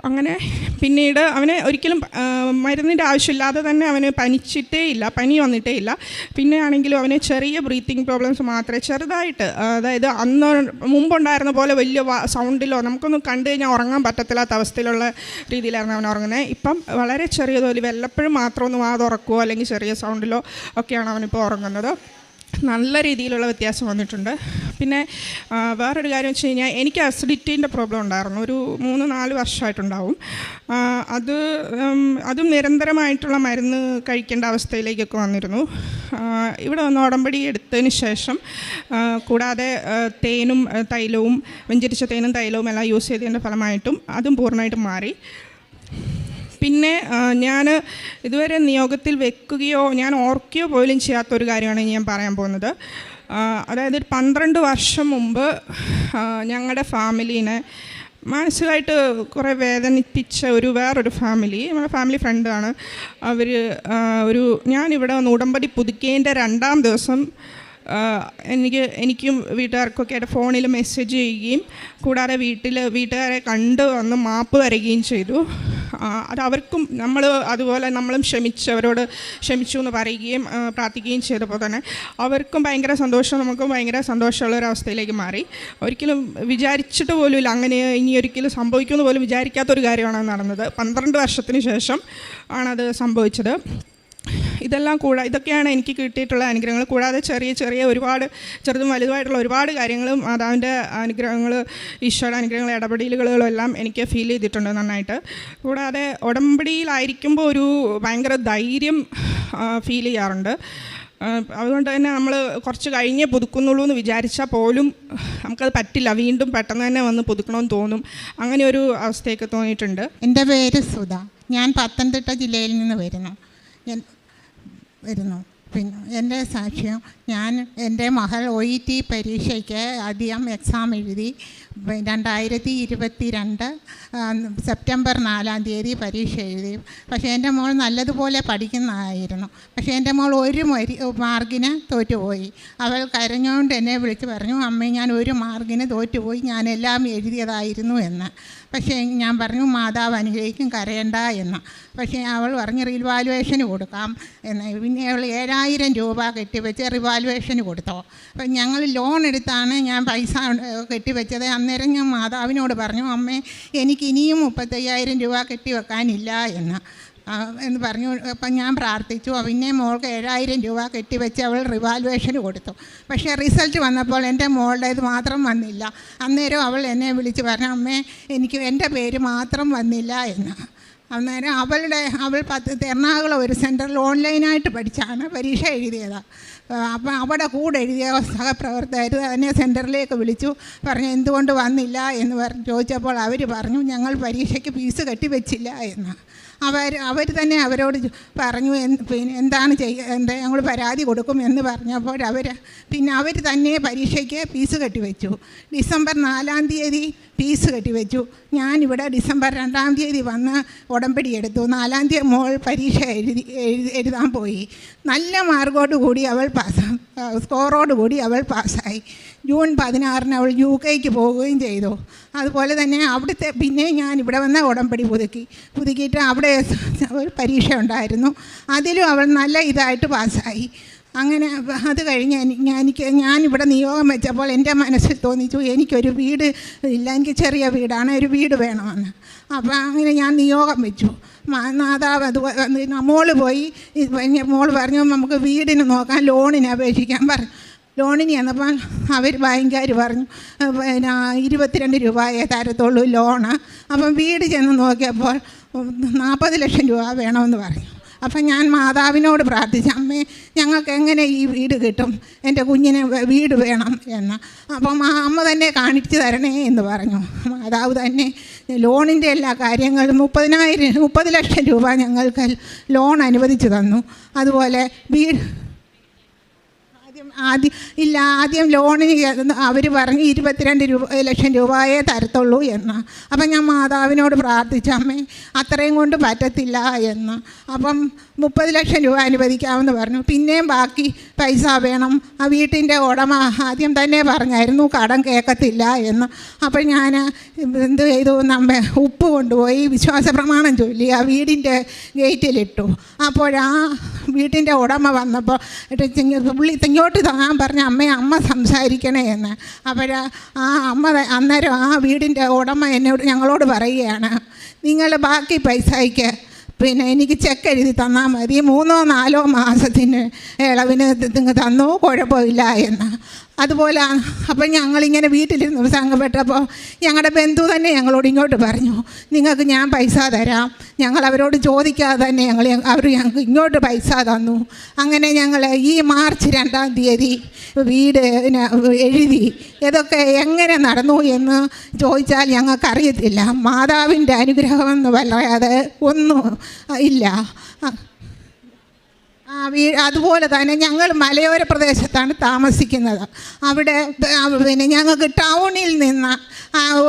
അങ്ങനെ പിന്നീട് അവന് ഒരിക്കലും മരുന്നിൻ്റെ ആവശ്യമില്ലാതെ തന്നെ അവന് പനി വന്നിട്ടേ ഇല്ല. പിന്നെ ആണെങ്കിലും അവന് ചെറിയ ബ്രീത്തിങ് പ്രോബ്ലംസ് മാത്രമേ ചെറുതായിട്ട്, അതായത് അന്ന് മുമ്പുണ്ടായിരുന്ന പോലെ വലിയ സൗണ്ടിലോ നമുക്കൊന്നും കണ്ടു കഴിഞ്ഞാൽ ഉറങ്ങാൻ പറ്റത്തില്ലാത്ത അവസ്ഥയിലുള്ള രീതിയിലായിരുന്നു അവൻ ഉറങ്ങുന്നത്. ഇപ്പം വളരെ ചെറിയ തോതിൽ വല്ലപ്പോഴും മാത്രം ഒന്ന് തുറക്കുകയോ അല്ലെങ്കിൽ ചെറിയ സൗണ്ടിലോ ഒക്കെയാണ് അവനിപ്പോൾ ഉറങ്ങുന്നത്. നല്ല രീതിയിലുള്ള വ്യത്യാസം വന്നിട്ടുണ്ട്. പിന്നെ വേറൊരു കാര്യം വെച്ച് കഴിഞ്ഞാൽ എനിക്ക് അസിഡിറ്റീൻ്റെ പ്രോബ്ലം ഉണ്ടായിരുന്നു, ഒരു 3-4 വർഷമായിട്ടുണ്ടാവും. അതും നിരന്തരമായിട്ടുള്ള മരുന്ന് കഴിക്കേണ്ട അവസ്ഥയിലേക്കൊക്കെ വന്നിരുന്നു. ഇവിടെ വന്ന് ഉടമ്പടി എടുത്തതിന് ശേഷം കൂടാതെ തേനും തൈലവും, വെഞ്ചരിച്ച തേനും തൈലവും എല്ലാം യൂസ് ചെയ്തതിൻ്റെ ഫലമായിട്ടും അതും പൂർണ്ണമായിട്ടും മാറി. പിന്നെ ഞാൻ ഇതുവരെ നിയോഗത്തിൽ വെക്കുകയോ ഞാൻ ഓർക്കുകയോ പോലും ചെയ്യാത്തൊരു കാര്യമാണ് ഞാൻ പറയാൻ പോകുന്നത്. അതായത് 12 വർഷം മുമ്പ് ഞങ്ങളുടെ ഫാമിലീനെ മാനസികമായിട്ട് കുറേ വേദനിപ്പിച്ച വേറൊരു ഫാമിലി, നമ്മുടെ ഫാമിലി ഫ്രണ്ടാണ് അവർ. ഞാനിവിടെ വന്ന് ഉടമ്പടി പുതുക്കിയതിൻ്റെ 2-ാം ദിവസം എനിക്കും വീട്ടുകാർക്കൊക്കെ ആയിട്ട് ഫോണിൽ മെസ്സേജ് ചെയ്യുകയും കൂടാതെ വീട്ടുകാരെ കണ്ട് വന്ന് മാപ്പ് തരികയും ചെയ്തു. അത് അവർക്കും നമ്മളും അവരോട് ക്ഷമിച്ചു എന്ന് പറയുകയും പ്രാർത്ഥിക്കുകയും ചെയ്തപ്പോൾ തന്നെ അവർക്കും ഭയങ്കര സന്തോഷം, നമുക്കും ഭയങ്കര സന്തോഷമുള്ളൊരവസ്ഥയിലേക്ക് മാറി. ഒരിക്കലും വിചാരിച്ചിട്ട് പോലുമില്ല അങ്ങനെ ഇനി ഒരിക്കലും സംഭവിക്കുമെന്ന് പോലും വിചാരിക്കാത്തൊരു കാര്യമാണ് നടന്നത്. 12 വർഷത്തിന് ശേഷം ആണത് സംഭവിച്ചത്. ഇതൊക്കെയാണ് എനിക്ക് കിട്ടിയിട്ടുള്ള അനുഗ്രഹങ്ങൾ. കൂടാതെ ചെറിയ ഒരുപാട് ചെറുതും വലുതുമായിട്ടുള്ള ഒരുപാട് കാര്യങ്ങളും മാതാവിൻ്റെ അനുഗ്രഹങ്ങൾ, ഈശോയുടെ അനുഗ്രഹങ്ങൾ, ഇടപെടലുകളും എല്ലാം എനിക്ക് ഫീൽ ചെയ്തിട്ടുണ്ട് നന്നായിട്ട്. കൂടാതെ ഉടമ്പടിയിലായിരിക്കുമ്പോൾ ഒരു ഭയങ്കര ധൈര്യം ഫീൽ ചെയ്യാറുണ്ട്. അതുകൊണ്ട് തന്നെ നമ്മൾ കുറച്ച് കഴിഞ്ഞേ പുതുക്കുന്നുള്ളൂ എന്ന് വിചാരിച്ചാൽ പോലും നമുക്കത് പറ്റില്ല, വീണ്ടും പെട്ടെന്ന് തന്നെ വന്ന് പുതുക്കണമെന്ന് തോന്നും. അങ്ങനെ ഒരു അവസ്ഥയൊക്കെ തോന്നിയിട്ടുണ്ട്. എൻ്റെ പേര് സുധ, ഞാൻ പത്തനംതിട്ട ജില്ലയിൽ നിന്ന് വരുന്നു. പിന്നെ എൻ്റെ സാക്ഷ്യം, എൻ്റെ മകൾ OET പരീക്ഷയ്ക്ക് ആദ്യം എക്സാം എഴുതി. 2022 സെപ്റ്റംബർ 4 പരീക്ഷ എഴുതി. പക്ഷേ എൻ്റെ മോൾ നല്ലതുപോലെ പഠിക്കുന്നതായിരുന്നു. പക്ഷേ എൻ്റെ മോൾ 1 മാർക്കിന് തോറ്റുപോയി. അവൾ കരഞ്ഞുകൊണ്ട് എന്നെ വിളിച്ച് പറഞ്ഞു, അമ്മേ ഞാൻ 1 മാർക്കിന് തോറ്റുപോയി, ഞാനെല്ലാം എഴുതിയതായിരുന്നു എന്ന്. പക്ഷേ ഞാൻ പറഞ്ഞു മാതാവ് അനുഗ്രഹിക്കും, കരയണ്ട എന്ന്. പക്ഷേ അവൾ പറഞ്ഞ് റിവാലുവേഷന് കൊടുക്കാം എന്ന്. പിന്നെ അവൾ 7000 രൂപ കെട്ടിവെച്ച് റിവാലുവേഷന് കൊടുത്തോ. അപ്പം ഞങ്ങൾ ലോൺ എടുത്താണ് ഞാൻ പൈസ കെട്ടിവെച്ചത്. അന്നേരം ഞാൻ മാതാവിനോട് പറഞ്ഞു, അമ്മേ എനിക്ക് ഇനിയും 35,000 രൂപ കെട്ടിവെക്കാനില്ല എന്ന് പറഞ്ഞു. അപ്പം ഞാൻ പ്രാർത്ഥിച്ചു. പിന്നെ മോൾക്ക് 7000 രൂപ കെട്ടിവെച്ച് അവൾ റിവാലുവേഷന് കൊടുത്തു. പക്ഷേ റിസൾട്ട് വന്നപ്പോൾ എൻ്റെ മോളുടേത് മാത്രം വന്നില്ല. അന്നേരം അവൾ എന്നെ വിളിച്ച് പറഞ്ഞു, അമ്മേ എനിക്ക് എൻ്റെ പേര് മാത്രം വന്നില്ല എന്ന്. അന്നേരം അവൾ എറണാകുളം ഒരു സെൻറ്ററിൽ ഓൺലൈനായിട്ട് പഠിച്ചാണ് പരീക്ഷ എഴുതിയത്. അപ്പം അവിടെ കൂടെ എഴുതിയ സഹപ്രവർത്തകർ തന്നെ സെൻറ്ററിലേക്ക് വിളിച്ചു പറഞ്ഞു എന്തുകൊണ്ട് വന്നില്ല എന്ന് ചോദിച്ചപ്പോൾ അവർ പറഞ്ഞു ഞങ്ങൾ പരീക്ഷയ്ക്ക് ഫീസ് കെട്ടിവെച്ചില്ല എന്ന്. അവർ തന്നെ അവരോട് പറഞ്ഞു പിന്നെ എന്താണ് ചെയ്യേണ്ടത്, ഞങ്ങൾ പരാതി കൊടുക്കും എന്ന് പറഞ്ഞപ്പോൾ അവർ തന്നെ പരീക്ഷയ്ക്ക് ഫീസ് കെട്ടിവെച്ചു. ഡിസംബർ 4-ാം തീയതി ഫീസ് കെട്ടിവെച്ചു. ഞാനിവിടെ ഡിസംബർ 2-ാം തീയതി വന്ന് ഉടമ്പടി എടുത്തു. 4-ാം തീയതി മോൾ പരീക്ഷ എഴുതാൻ പോയി. നല്ല മാർക്കോട് കൂടി അവൾ സ്കോറോട് കൂടി അവൾ പാസ്സായി. ജൂൺ 16-ന് അവൾ UK പോവുകയും ചെയ്തു. അതുപോലെ തന്നെ അവിടുത്തെ പിന്നെ ഞാൻ ഇവിടെ വന്ന് ഉടമ്പടി പുതുക്കിയിട്ട് അവിടെ ഒരു പരീക്ഷ ഉണ്ടായിരുന്നു. അതിലും അവൾ നല്ല ഇതായിട്ട് പാസ്സായി. അങ്ങനെ അത് കഴിഞ്ഞ് ഞാനിവിടെ നിയോഗം വെച്ചപ്പോൾ എൻ്റെ മനസ്സിൽ തോന്നിച്ചു എനിക്കൊരു വീട് ഇല്ല, എനിക്ക് ചെറിയ വീടാണ്, ഒരു വീട് വേണമെന്ന്. അപ്പോൾ അങ്ങനെ ഞാൻ നിയോഗം വെച്ചു. മാതാവ് മോള് പോയി മോള് പറഞ്ഞു നമുക്ക് വീടിന് നോക്കാൻ ലോണിന് അപേക്ഷിക്കാൻ പറഞ്ഞു. ലോണിന് ചെന്നപ്പോൾ അവർ ബാങ്കുകാർ പറഞ്ഞു 22 രൂപയെ തരത്തുള്ളൂ ലോണ്. അപ്പം വീട് ചെന്ന് നോക്കിയപ്പോൾ 40 ലക്ഷം രൂപ വേണമെന്ന് പറഞ്ഞു. അപ്പം ഞാൻ മാതാവിനോട് പ്രാർത്ഥിച്ചു, അമ്മേ ഞങ്ങൾക്ക് എങ്ങനെ ഈ വീട് കിട്ടും, എൻ്റെ കുഞ്ഞിന് വീട് വേണം എന്ന്. അപ്പം അമ്മ തന്നെ കാണിച്ചു തരണേ എന്ന് പറഞ്ഞു. മാതാവ് തന്നെ ലോണിൻ്റെ എല്ലാ കാര്യങ്ങളും 30 ലക്ഷം രൂപ ഞങ്ങൾക്ക് ലോൺ അനുവദിച്ചു തന്നു. അതുപോലെ വീട് ആദ്യം ലോണിന് അവർ പറഞ്ഞ് 22 ലക്ഷം രൂപയെ തരത്തുള്ളൂ എന്ന്. അപ്പം ഞാൻ മാതാവിനോട് പ്രാർത്ഥിച്ചു, അമ്മേ അത്രയും കൊണ്ട് പറ്റത്തില്ല എന്ന്. അപ്പം 30 ലക്ഷം രൂപ അനുവദിക്കാമെന്ന് പറഞ്ഞു. പിന്നെയും ബാക്കി പൈസ വേണം. ആ വീട്ടിൻ്റെ ഉടമ ആദ്യം തന്നെ പറഞ്ഞായിരുന്നു കടം കേൾക്കത്തില്ല എന്ന്. അപ്പം ഞാൻ എന്ത് ചെയ്തു, ഉപ്പ് കൊണ്ടുപോയി വിശ്വാസ പ്രമാണം ചൊല്ലി ആ വീടിൻ്റെ ഗേറ്റിലിട്ടു. അപ്പോഴാ വീട്ടിൻ്റെ ഉടമ വന്നപ്പോൾ പുള്ളി ഇങ്ങോട്ട് ഞാൻ പറഞ്ഞ അമ്മ സംസാരിക്കണേ എന്ന്. ആ അന്നേരം ആ വീടിൻ്റെ ഉടമ ഞങ്ങളോട് പറയുകയാണ്, നിങ്ങൾ ബാക്കി പൈസയ്ക്ക് പിന്നെ എനിക്ക് ചെക്ക് എഴുതി തന്നാൽ മതി, 3-4 മാസത്തിന് ഇളവിന് നിങ്ങൾ തന്നു കുഴപ്പമില്ല എന്ന്. അതുപോലെ അപ്പം ഞങ്ങളിങ്ങനെ വീട്ടിലിരുന്ന് സംഘപ്പെട്ടപ്പോൾ ഞങ്ങളുടെ ബന്ധു തന്നെ ഞങ്ങളോട് ഇങ്ങോട്ട് പറഞ്ഞു, നിങ്ങൾക്ക് ഞാൻ പൈസ തരാം. ഞങ്ങൾ അവരോട് ചോദിക്കാതെ തന്നെ അവർ ഞങ്ങൾക്ക് ഇങ്ങോട്ട് പൈസ തന്നു. അങ്ങനെ ഞങ്ങൾ ഈ മാർച്ച് 2-ാം തീയതി വീട് എഴുതി. ഇതൊക്കെ എങ്ങനെ നടന്നു എന്ന് ചോദിച്ചാൽ ഞങ്ങൾക്കറിയത്തില്ല. മാതാവിൻ്റെ അനുഗ്രഹമെന്ന് പറയാതെ ഒന്നും ഇല്ല. അതുപോലെ തന്നെ ഞങ്ങൾ മലയോര പ്രദേശത്താണ് താമസിക്കുന്നത്. അവിടെ പിന്നെ ഞങ്ങൾക്ക് ടൗണിൽ നിന്ന്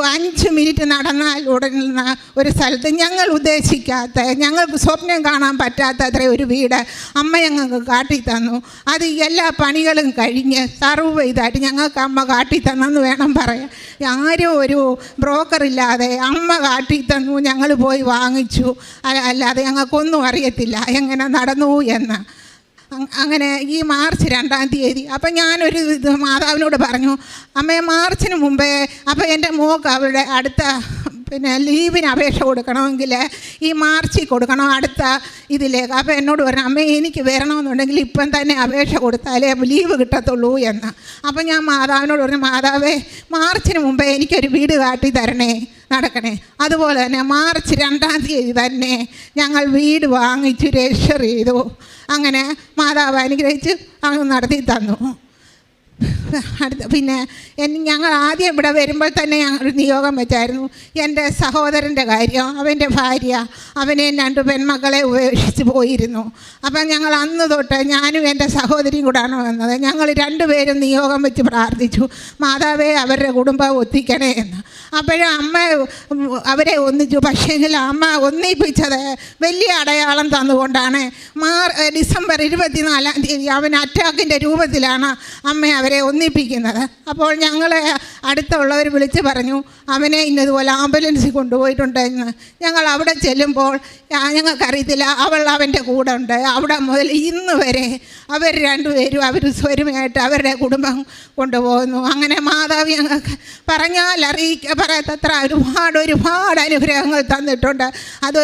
5 മിനിറ്റ് നടന്നാൽ ഉടനെ ഒരു സ്ഥലത്ത് ഞങ്ങൾ ഉദ്ദേശിക്കാത്ത, ഞങ്ങൾക്ക് സ്വപ്നം കാണാൻ പറ്റാത്തത്ര ഒരു വീട് അമ്മ ഞങ്ങൾക്ക് കാട്ടിത്തന്നു. അത് എല്ലാ പണികളും കഴിഞ്ഞ് സർവ് ചെയ്തായിട്ട് ഞങ്ങൾക്ക് അമ്മ കാട്ടിത്തന്നെന്ന് വേണം പറയാൻ. ആരും ഒരു ബ്രോക്കറില്ലാതെ അമ്മ കാട്ടിത്തന്നു, ഞങ്ങൾ പോയി വാങ്ങിച്ചു. അല്ലാതെ ഞങ്ങൾക്കൊന്നും അറിയത്തില്ല എങ്ങനെ നടന്നു എന്ന്. അങ്ങനെ ഈ മാർച്ച് 2-ാം തീയതി അപ്പം ഞാനൊരു മാതാവിനോട് പറഞ്ഞു, അമ്മേ മാർച്ചിന് മുമ്പേ അപ്പം എൻ്റെ മോൾക്ക് അവളുടെ അടുത്ത പിന്നെ ലീവിന് അപേക്ഷ കൊടുക്കണമെങ്കിൽ ഈ മാർച്ചിൽ കൊടുക്കണം അടുത്ത ഇതിലേക്ക്. അപ്പോൾ എന്നോട് പറഞ്ഞു, അമ്മേ എനിക്ക് വരണമെന്നുണ്ടെങ്കിൽ ഇപ്പം തന്നെ അപേക്ഷ കൊടുത്താലേ ലീവ് കിട്ടത്തുള്ളൂ എന്ന്. അപ്പം ഞാൻ മാതാവിനോട് പറഞ്ഞു, മാതാവേ മാർച്ചിന് മുമ്പേ എനിക്കൊരു വീട് കാട്ടി തരണേ, നടക്കണേ. അതുപോലെ തന്നെ മാർച്ച് 2-ാം തീയതി തന്നെ ഞങ്ങൾ വീട് വാങ്ങിച്ചു രജിസ്റ്റർ ചെയ്തു. അങ്ങനെ മാതാവ് അനുഗ്രഹിച്ച് അങ്ങ് നടത്തി തന്നു. പിന്നെ ഞങ്ങൾ ആദ്യം ഇവിടെ വരുമ്പോൾ തന്നെ ഞങ്ങൾ നിയോഗം വെച്ചായിരുന്നു എൻ്റെ സഹോദരൻ്റെ കാര്യം. അവൻ്റെ ഭാര്യ അവനെ 2 പെൺമക്കളെ ഉപേക്ഷിച്ച് പോയിരുന്നു. അപ്പം ഞങ്ങൾ അന്ന് തൊട്ട് ഞാനും എൻ്റെ സഹോദരിയും കൂടാണ് വന്നത്. ഞങ്ങൾ 2 പേരും നിയോഗം വെച്ച് പ്രാർത്ഥിച്ചു, മാതാവേ അവരുടെ കുടുംബം ഒത്തിക്കണേ എന്ന്. അപ്പോഴും അമ്മ അവരെ ഒന്നിച്ചു. പക്ഷേങ്കിൽ അമ്മ ഒന്നിപ്പിച്ചത് വലിയ അടയാളം തന്നുകൊണ്ടാണ്. ഡിസംബർ 24-ാം തീയതി അവൻ അറ്റാക്കിൻ്റെ രൂപത്തിലാണ് അമ്മ അവരെ ഒന്നിപ്പിക്കുന്നത്. അപ്പോൾ ഞങ്ങളെ അടുത്തുള്ളവർ വിളിച്ച് പറഞ്ഞു, അവനെ ഇന്നതുപോലെ ആംബുലൻസിൽ കൊണ്ടുപോയിട്ടുണ്ടെന്ന്. ഞങ്ങൾ അവിടെ ചെല്ലുമ്പോൾ ഞങ്ങൾക്കറിയത്തില്ല, അവൻ്റെ കൂടെ ഉണ്ട്. അവിടെ മുതൽ ഇന്ന് വരെ അവർ 2 പേരും അവർ സ്വരമായിട്ട് അവരുടെ കുടുംബം കൊണ്ടുപോകുന്നു. അങ്ങനെ മാതാവ് ഞങ്ങൾക്ക് പറഞ്ഞാൽ പറയത്തത്ര ഒരുപാട് അനുഗ്രഹങ്ങൾ തന്നിട്ടുണ്ട്. അത്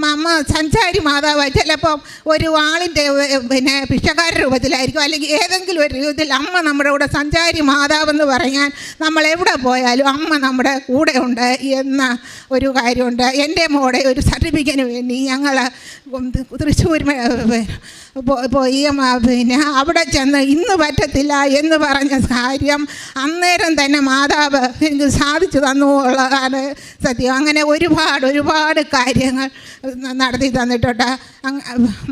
അമ്മ സഞ്ചാരി മാതാവ് ചിലപ്പം ഒരു ആളിൻ്റെ പിന്നെ ഭിക്ഷക്കാരുടെ രൂപത്തിലായിരിക്കും, അല്ലെങ്കിൽ ഏതെങ്കിലും ഒരു രൂപത്തിൽ അമ്മ നമ്മുടെ കൂടെ സഞ്ചാരി മാതാവെന്ന് പറയാൻ നമ്മൾ എവിടെ പോയാലും അമ്മ നമ്മുടെ കൂടെ ഉണ്ട് എന്ന ഒരു കാര്യമുണ്ട്. എൻ്റെ മോടെ ഒരു സർട്ടിഫിക്കറ്റിന് വേണ്ടി ഞങ്ങൾ തൃശ്ശൂർ പോയി പിന്നെ അവിടെ ചെന്ന് ഇന്ന് പറ്റത്തില്ല എന്ന് പറഞ്ഞ കാര്യം അന്നേരം തന്നെ മാതാവ് എനിക്ക് സാധിച്ചു തന്നു ഉള്ളതാണ് സത്യം. അങ്ങനെ ഒരുപാട് കാര്യങ്ങൾ നടത്തി തന്നിട്ടുണ്ട്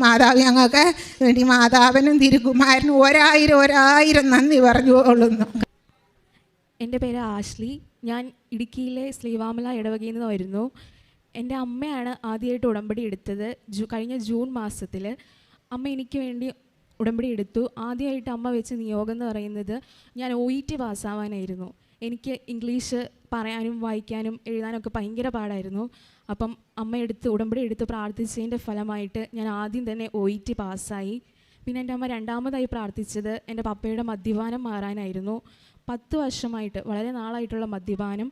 മാതാവ്. ഞങ്ങൾക്ക് വേണ്ടി മാതാവിനും തിരുകുമാരനും ഒരായിരം നന്ദി പറഞ്ഞുകൊള്ളുന്നു. എൻ്റെ പേര് ആഷ്ലി. ഞാൻ ഇടുക്കിയിലെ ശ്രീവാമല ഇടവകയിൽ നിന്ന് വരുന്നു. എൻ്റെ അമ്മയാണ് ആദ്യമായിട്ട് ഉടമ്പടി എടുത്തത്. കഴിഞ്ഞ ജൂൺ മാസത്തിൽ അമ്മ എനിക്ക് വേണ്ടി ഉടമ്പടി എടുത്തു. ആദ്യമായിട്ട് അമ്മ വെച്ച് നിയോഗം എന്ന് പറയുന്നത് ഞാൻ OET പാസ്സാവാനായിരുന്നു. എനിക്ക് ഇംഗ്ലീഷ് പറയാനും വായിക്കാനും എഴുതാനൊക്കെ ഭയങ്കര പാടായിരുന്നു. അപ്പം അമ്മ ഉടമ്പടി എടുത്ത് പ്രാർത്ഥിച്ചതിൻ്റെ ഫലമായിട്ട് ഞാൻ ആദ്യം തന്നെ OET പാസ്സായി. പിന്നെ എൻ്റെ അമ്മ രണ്ടാമതായി പ്രാർത്ഥിച്ചത് എൻ്റെ പപ്പയുടെ മദ്യപാനം മാറാനായിരുന്നു. 10 വർഷമായിട്ട് വളരെ നാളായിട്ടുള്ള മദ്യപാനം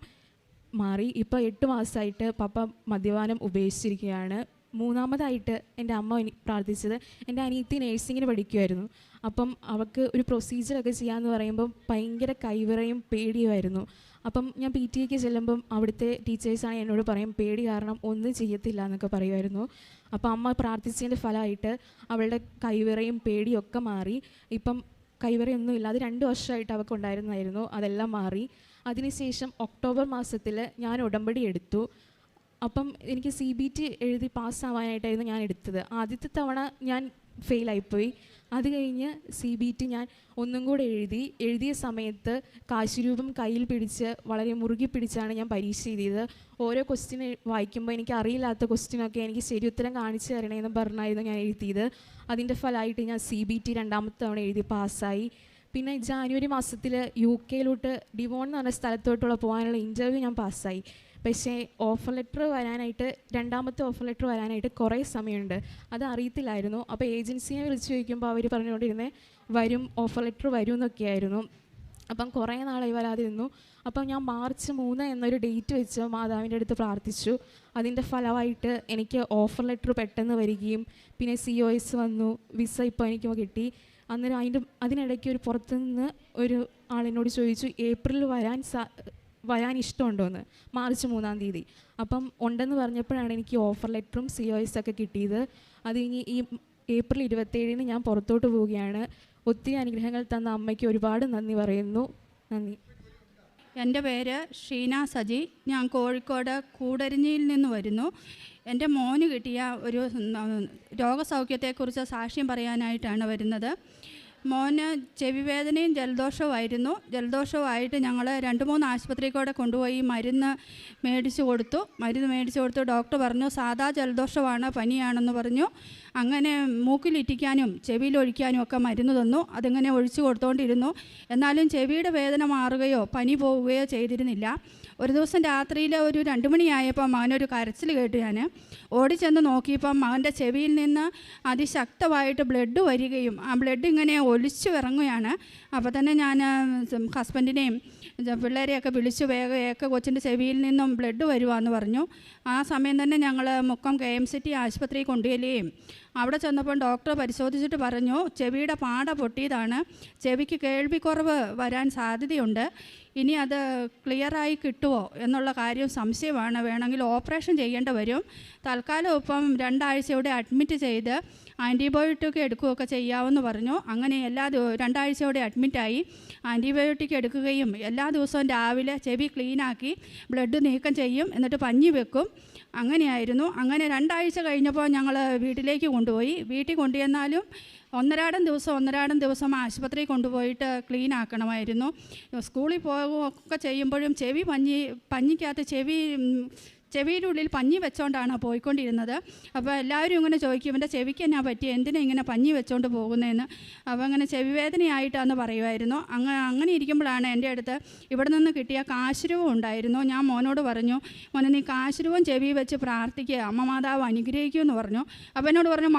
മാറി. ഇപ്പോൾ 8 മാസമായിട്ട് പപ്പ മദ്യപാനം ഉപേക്ഷിച്ചിരിക്കുകയാണ്. മൂന്നാമതായിട്ട് എൻ്റെ അമ്മ പ്രാർത്ഥിച്ചത് എൻ്റെ അനിയത്തി നേഴ്സിങ്ങിന് പഠിക്കുമായിരുന്നു. അപ്പം അവൾക്ക് ഒരു പ്രൊസീജിയറൊക്കെ ചെയ്യാമെന്ന് പറയുമ്പം ഭയങ്കര കൈവിറയും പേടിയുമായിരുന്നു. അപ്പം ഞാൻ PTAക്ക് ചെല്ലുമ്പം അവിടുത്തെ ടീച്ചേഴ്സാണ് എന്നോട് പറയും പേടി കാരണം ഒന്നും ചെയ്യത്തില്ല എന്നൊക്കെ പറയുമായിരുന്നു. അപ്പം അമ്മ പ്രാർത്ഥിച്ചതിൻ്റെ ഫലമായിട്ട് അവളുടെ കൈവിറയും പേടിയൊക്കെ മാറി. ഇപ്പം കൈവറയൊന്നുമില്ല. അത് 2 വർഷമായിട്ട് അവൾക്ക് ഉണ്ടായിരുന്നായിരുന്നു. അതെല്ലാം മാറി. അതിനുശേഷം ഒക്ടോബർ മാസത്തിൽ ഞാൻ ഉടമ്പടി എടുത്തു. അപ്പം എനിക്ക് CBT എഴുതി പാസ്സാവാനായിട്ടായിരുന്നു ഞാൻ എടുത്തത്. ആദ്യത്തെ തവണ ഞാൻ ഫെയിലായിപ്പോയി. അത് കഴിഞ്ഞ് CBT ഞാൻ ഒന്നും കൂടെ എഴുതിയ സമയത്ത് കാശുരൂപം കയ്യിൽ പിടിച്ച് വളരെ മുറുകി പിടിച്ചാണ് ഞാൻ പരീക്ഷ എഴുതിയത്. ഓരോ ക്വസ്റ്റ്യൻ വായിക്കുമ്പോൾ എനിക്ക് അറിയില്ലാത്ത ക്വസ്റ്റ്യനൊക്കെ എനിക്ക് ശരി ഉത്തരം കാണിച്ചു തരണേന്ന് പറഞ്ഞായിരുന്നു ഞാൻ എഴുതിയത്. അതിൻ്റെ ഫലമായിട്ട് ഞാൻ CBT 2ാമത്തെ തവണ എഴുതി പാസ്സായി. പിന്നെ ജാനുവരി മാസത്തിൽ UK ഡിവോൺ എന്ന് പറഞ്ഞ സ്ഥലത്തോട്ടുള്ള പോകാനുള്ള ഇൻ്റർവ്യൂ ഞാൻ പാസ്സായി. പക്ഷേ ഓഫർ ലെറ്റർ വരാനായിട്ട് 2ാമത്തെ ഓഫർ ലെറ്റർ വരാനായിട്ട് കുറേ സമയമുണ്ട്. അത് അറിയത്തില്ലായിരുന്നു. അപ്പോൾ ഏജൻസിയെ വിളിച്ച് ചോദിക്കുമ്പോൾ അവർ പറഞ്ഞുകൊണ്ടിരുന്നത് വരും, ഓഫർ ലെറ്റർ വരും എന്നൊക്കെയായിരുന്നു. അപ്പം കുറേ നാളായി വരാതിരുന്നു. അപ്പം ഞാൻ മാർച്ച് 3 എന്നൊരു ഡേറ്റ് വെച്ച് മാതാവിൻ്റെ അടുത്ത് പ്രാർത്ഥിച്ചു. അതിൻ്റെ ഫലമായിട്ട് എനിക്ക് ഓഫർ ലെറ്റർ പെട്ടെന്ന് വരികയും പിന്നെ COS വന്നു, വിസ ഇപ്പോൾ എനിക്ക് കിട്ടി. അന്നേരം അതിനിടയ്ക്ക് ഒരു പുറത്തുനിന്ന് ഒരു ആളിനോട് ചോദിച്ചു ഏപ്രിലിൽ വരാൻ ഇഷ്ടമുണ്ടോ എന്ന്, മാർച്ച് 3-ാം തീയതി. അപ്പം ഉണ്ടെന്ന് പറഞ്ഞപ്പോഴാണ് എനിക്ക് ഓഫർ ലെറ്ററും COS ഒക്കെ കിട്ടിയത്. അത് കഴിഞ്ഞ് ഈ ഏപ്രിൽ 27-ന് ഞാൻ പുറത്തോട്ട് പോവുകയാണ്. ഒത്തിരി അനുഗ്രഹങ്ങൾ തന്ന അമ്മയ്ക്ക് ഒരുപാട് നന്ദി പറയുന്നു. നന്ദി. എൻ്റെ പേര് ഷീന സജി. ഞാൻ കോഴിക്കോട് കൂടരഞ്ഞിയിൽ നിന്ന് വരുന്നു. എൻ്റെ മോന് കിട്ടിയ ഒരു രോഗസൗഖ്യത്തെക്കുറിച്ച് സാക്ഷ്യം പറയാനായിട്ടാണ് വരുന്നത്. മോന് ചെവിവേദനയും ജലദോഷവുമായിരുന്നു. ജലദോഷവുമായിട്ട് ഞങ്ങൾ 2-3 ആശുപത്രിയിൽ കൂടെ കൊണ്ടുപോയി മരുന്ന് മേടിച്ചു കൊടുത്തു. ഡോക്ടർ പറഞ്ഞു സാധാ ജലദോഷമാണ്, പനിയാണെന്ന് പറഞ്ഞു. അങ്ങനെ മൂക്കിലിറ്റിക്കാനും ചെവിയിലൊഴിക്കാനും ഒക്കെ മരുന്ന് തന്നു. അതിങ്ങനെ ഒഴിച്ചു കൊടുത്തുകൊണ്ടിരുന്നു. എന്നാലും ചെവിയുടെ വേദന മാറുകയോ പനി പോവുകയോ ചെയ്തിരുന്നില്ല. ഒരു ദിവസം രാത്രിയിൽ ഒരു 2 മണിയായപ്പോൾ മകനൊരു കരച്ചിൽ കേട്ട് ഞാൻ ഓടിച്ചെന്ന് നോക്കിയപ്പം മകൻ്റെ ചെവിയിൽ നിന്ന് അതിശക്തമായിട്ട് ബ്ലഡ് വരികയും ആ ബ്ലഡ് ഇങ്ങനെ ഒലിച്ചു ഇറങ്ങുകയാണ്. അപ്പോൾ തന്നെ ഞാൻ ഹസ്ബൻഡിനെയും പിള്ളേരെയൊക്കെ വിളിച്ചു വേഗം കൊച്ചിൻ്റെ ചെവിയിൽ നിന്നും ബ്ലഡ് വരുവാന്ന് പറഞ്ഞു. ആ സമയം തന്നെ ഞങ്ങൾ മുക്കം KMCT ആശുപത്രിയിൽ കൊണ്ടുചെല്ലുകയും അവിടെ ചെന്നപ്പോൾ ഡോക്ടർ പരിശോധിച്ചിട്ട് പറഞ്ഞു ചെവിയുടെ പാട പൊട്ടിയതാണ്, ചെവിക്ക് കേൾവിക്കുറവ് വരാൻ സാധ്യതയുണ്ട്, ഇനി അത് ക്ലിയറായി കിട്ടുമോ എന്നുള്ള കാര്യം സംശയമാണ്, വേണമെങ്കിൽ ഓപ്പറേഷൻ ചെയ്യേണ്ടി വരും, തൽക്കാലം ഇപ്പം 2 ആഴ്ചയോടെ അഡ്മിറ്റ് ചെയ്ത് ആൻറ്റിബയോട്ടിക് എടുക്കുകയൊക്കെ ചെയ്യാമെന്ന് പറഞ്ഞു. അങ്ങനെ 2 ആഴ്ചയോടെ അഡ്മിറ്റായി ആൻറ്റിബയോട്ടിക് എടുക്കുകയും എല്ലാ ദിവസവും രാവിലെ ചെവി ക്ലീനാക്കി ബ്ലഡ് നീക്കം ചെയ്യും, എന്നിട്ട് പഞ്ഞി വെക്കും. അങ്ങനെയായിരുന്നു. അങ്ങനെ 2 ആഴ്ച കഴിഞ്ഞപ്പോൾ ഞങ്ങൾ വീട്ടിലേക്ക് കൊണ്ടുപോയി. വീട്ടിൽ കൊണ്ടുവന്നാലും ഒന്നരാടം ദിവസം ആശുപത്രിയിൽ കൊണ്ടുപോയിട്ട് ക്ലീൻ ആക്കണമായിരുന്നു. സ്കൂളിൽ പോകുകയൊക്കെ ചെയ്യുമ്പോഴും പഞ്ഞിക്കകത്ത് ചെവിയുടെ ഉള്ളിൽ പഞ്ഞി വെച്ചോണ്ടാണ് പോയിക്കൊണ്ടിരുന്നത്. അപ്പോൾ എല്ലാവരും ഇങ്ങനെ ചോദിക്കും ഇവൻ്റെ ചെവിക്ക് എന്നാ പറ്റി, എന്തിനാ ഇങ്ങനെ പഞ്ഞി വെച്ചോണ്ട് പോകുന്നതെന്ന്. അപ്പോൾ അങ്ങനെ ചെവി വേദനയായിട്ടാന്ന് പറയുമായിരുന്നു. അങ്ങനെ ഇരിക്കുമ്പോഴാണ് എൻ്റെ അടുത്ത് ഇവിടെ നിന്ന് കിട്ടിയ കാശുരൂപം ഉണ്ടായിരുന്നു. ഞാൻ മോനോട് പറഞ്ഞു മോനെ നീ കാശുരൂപം ചെവി വെച്ച് പ്രാർത്ഥിക്കുക, അമ്മ മാതാവ് അനുഗ്രഹിക്കുമെന്ന് പറഞ്ഞു. അപ്പോൾ എന്നോട് പറഞ്ഞു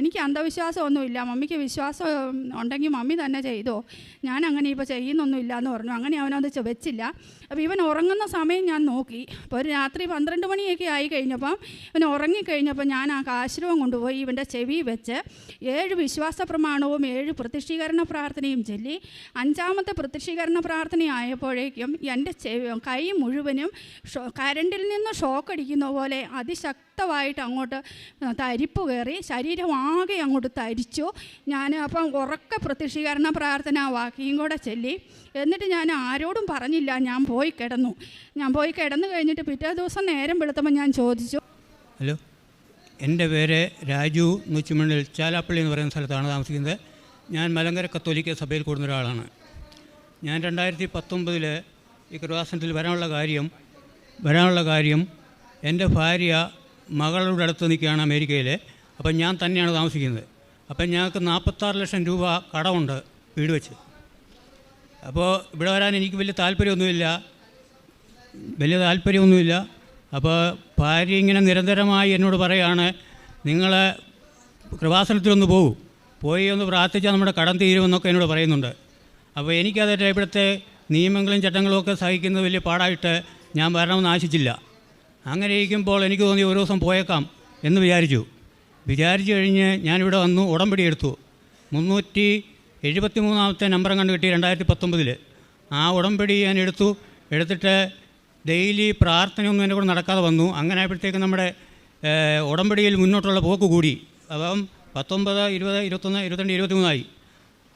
എനിക്ക് അന്ധവിശ്വാസമൊന്നുമില്ല, മമ്മിക്ക് വിശ്വാസം ഉണ്ടെങ്കിൽ മമ്മി തന്നെ ചെയ്തോ, ഞാൻ അങ്ങനെ ഇപ്പോൾ ചെയ്യുന്നൊന്നുമില്ല എന്ന് പറഞ്ഞു. അങ്ങനെ അവനത് വെച്ചില്ല. അപ്പോൾ ഇവൻ ഉറങ്ങുന്ന സമയം ഞാൻ നോക്കി. അപ്പോൾ ഒരു രാത്രി രാത്രി 12 മണിയൊക്കെ ആയി കഴിഞ്ഞപ്പം ഇവൻ ഉറങ്ങിക്കഴിഞ്ഞപ്പോൾ ഞാൻ ആ കാശിരവം കൊണ്ടുപോയി ഇവൻ്റെ ചെവി വെച്ച് 7 വിശ്വാസ പ്രമാണവും 7 പ്രത്യക്ഷീകരണ പ്രാർത്ഥനയും ചൊല്ലി 5ാമത്തെ പ്രത്യക്ഷീകരണ പ്രാർത്ഥന ആയപ്പോഴേക്കും എൻ്റെ കൈ മുഴുവനും കരണ്ടിൽ നിന്ന് ഷോക്ക് അടിക്കുന്ന പോലെ അതിശക്തമായിട്ട് അങ്ങോട്ട് തരിപ്പ് കയറി, ശരീരം ആകെ അങ്ങോട്ട് തരിച്ചു. ഞാൻ അപ്പം ഉറക്ക പ്രത്യക്ഷീകരണ പ്രാർത്ഥന വാക്കിയും കൂടെ ചൊല്ലി. എന്നിട്ട് ഞാൻ ആരോടും പറഞ്ഞില്ല, ഞാൻ പോയി കിടന്നു കഴിഞ്ഞിട്ട് പിറ്റേ ദിവസം നേരം വെളുത്തപ്പോൾ ഞാൻ ചോദിച്ചു. ഹലോ, എൻ്റെ പേര് രാജു നുച്ചിമണ്ണിൽ ചാലാപ്പള്ളി എന്ന് പറയുന്ന സ്ഥലത്താണ് താമസിക്കുന്നത്. ഞാൻ മലങ്കര കത്തോലിക്ക സഭയിൽ കൂടുന്ന ഒരാളാണ്. ഞാൻ 2019 ഈ കൃപാസനത്തിൽ വരാനുള്ള കാര്യം എൻ്റെ ഭാര്യ മകളുടെ അടുത്ത് നിൽക്കുകയാണ് അമേരിക്കയിൽ. അപ്പം ഞാൻ തന്നെയാണ് താമസിക്കുന്നത്. അപ്പം ഞങ്ങൾക്ക് 46 ലക്ഷം രൂപ കടമുണ്ട് വീട് വെച്ച്. അപ്പോൾ ഇവിടെ വരാൻ എനിക്ക് വലിയ താല്പര്യമൊന്നുമില്ല. അപ്പോൾ ഭാര്യ ഇങ്ങനെ നിരന്തരമായി എന്നോട് പറയുകയാണ്, നിങ്ങൾ കൃപാസനത്തിലൊന്ന് പോയി ഒന്ന് പ്രാർത്ഥിച്ചാൽ നമ്മുടെ കടം തീരുമെന്നൊക്കെ എന്നോട് പറയുന്നുണ്ട്. അപ്പോൾ എനിക്കതിൻ്റെ ഇവിടുത്തെ നിയമങ്ങളും ചട്ടങ്ങളും ഒക്കെ സഹിക്കുന്നത് വലിയ പാടായിട്ട് ഞാൻ വരണമെന്ന് ആശിച്ചില്ല. അങ്ങനെ ഇരിക്കുമ്പോൾ എനിക്ക് തോന്നി ഒരു ദിവസം പോയേക്കാം എന്ന് വിചാരിച്ചു കഴിഞ്ഞ് ഞാനിവിടെ വന്നു, ഉടമ്പടി എടുത്തു. 373ാമത്തെ നമ്പറും കണ്ടു കിട്ടി 2019. ആ ഉടമ്പടി ഞാൻ എടുത്തിട്ട് ഡെയിലി പ്രാർത്ഥനയൊന്നും എൻ്റെ കൂടെ നടക്കാതെ വന്നു. അങ്ങനെ ആയപ്പോഴത്തേക്ക് നമ്മുടെ ഉടമ്പടിയിൽ മുന്നോട്ടുള്ള പോക്ക് കൂടി. അപ്പം 19, 20, 21, 22, 23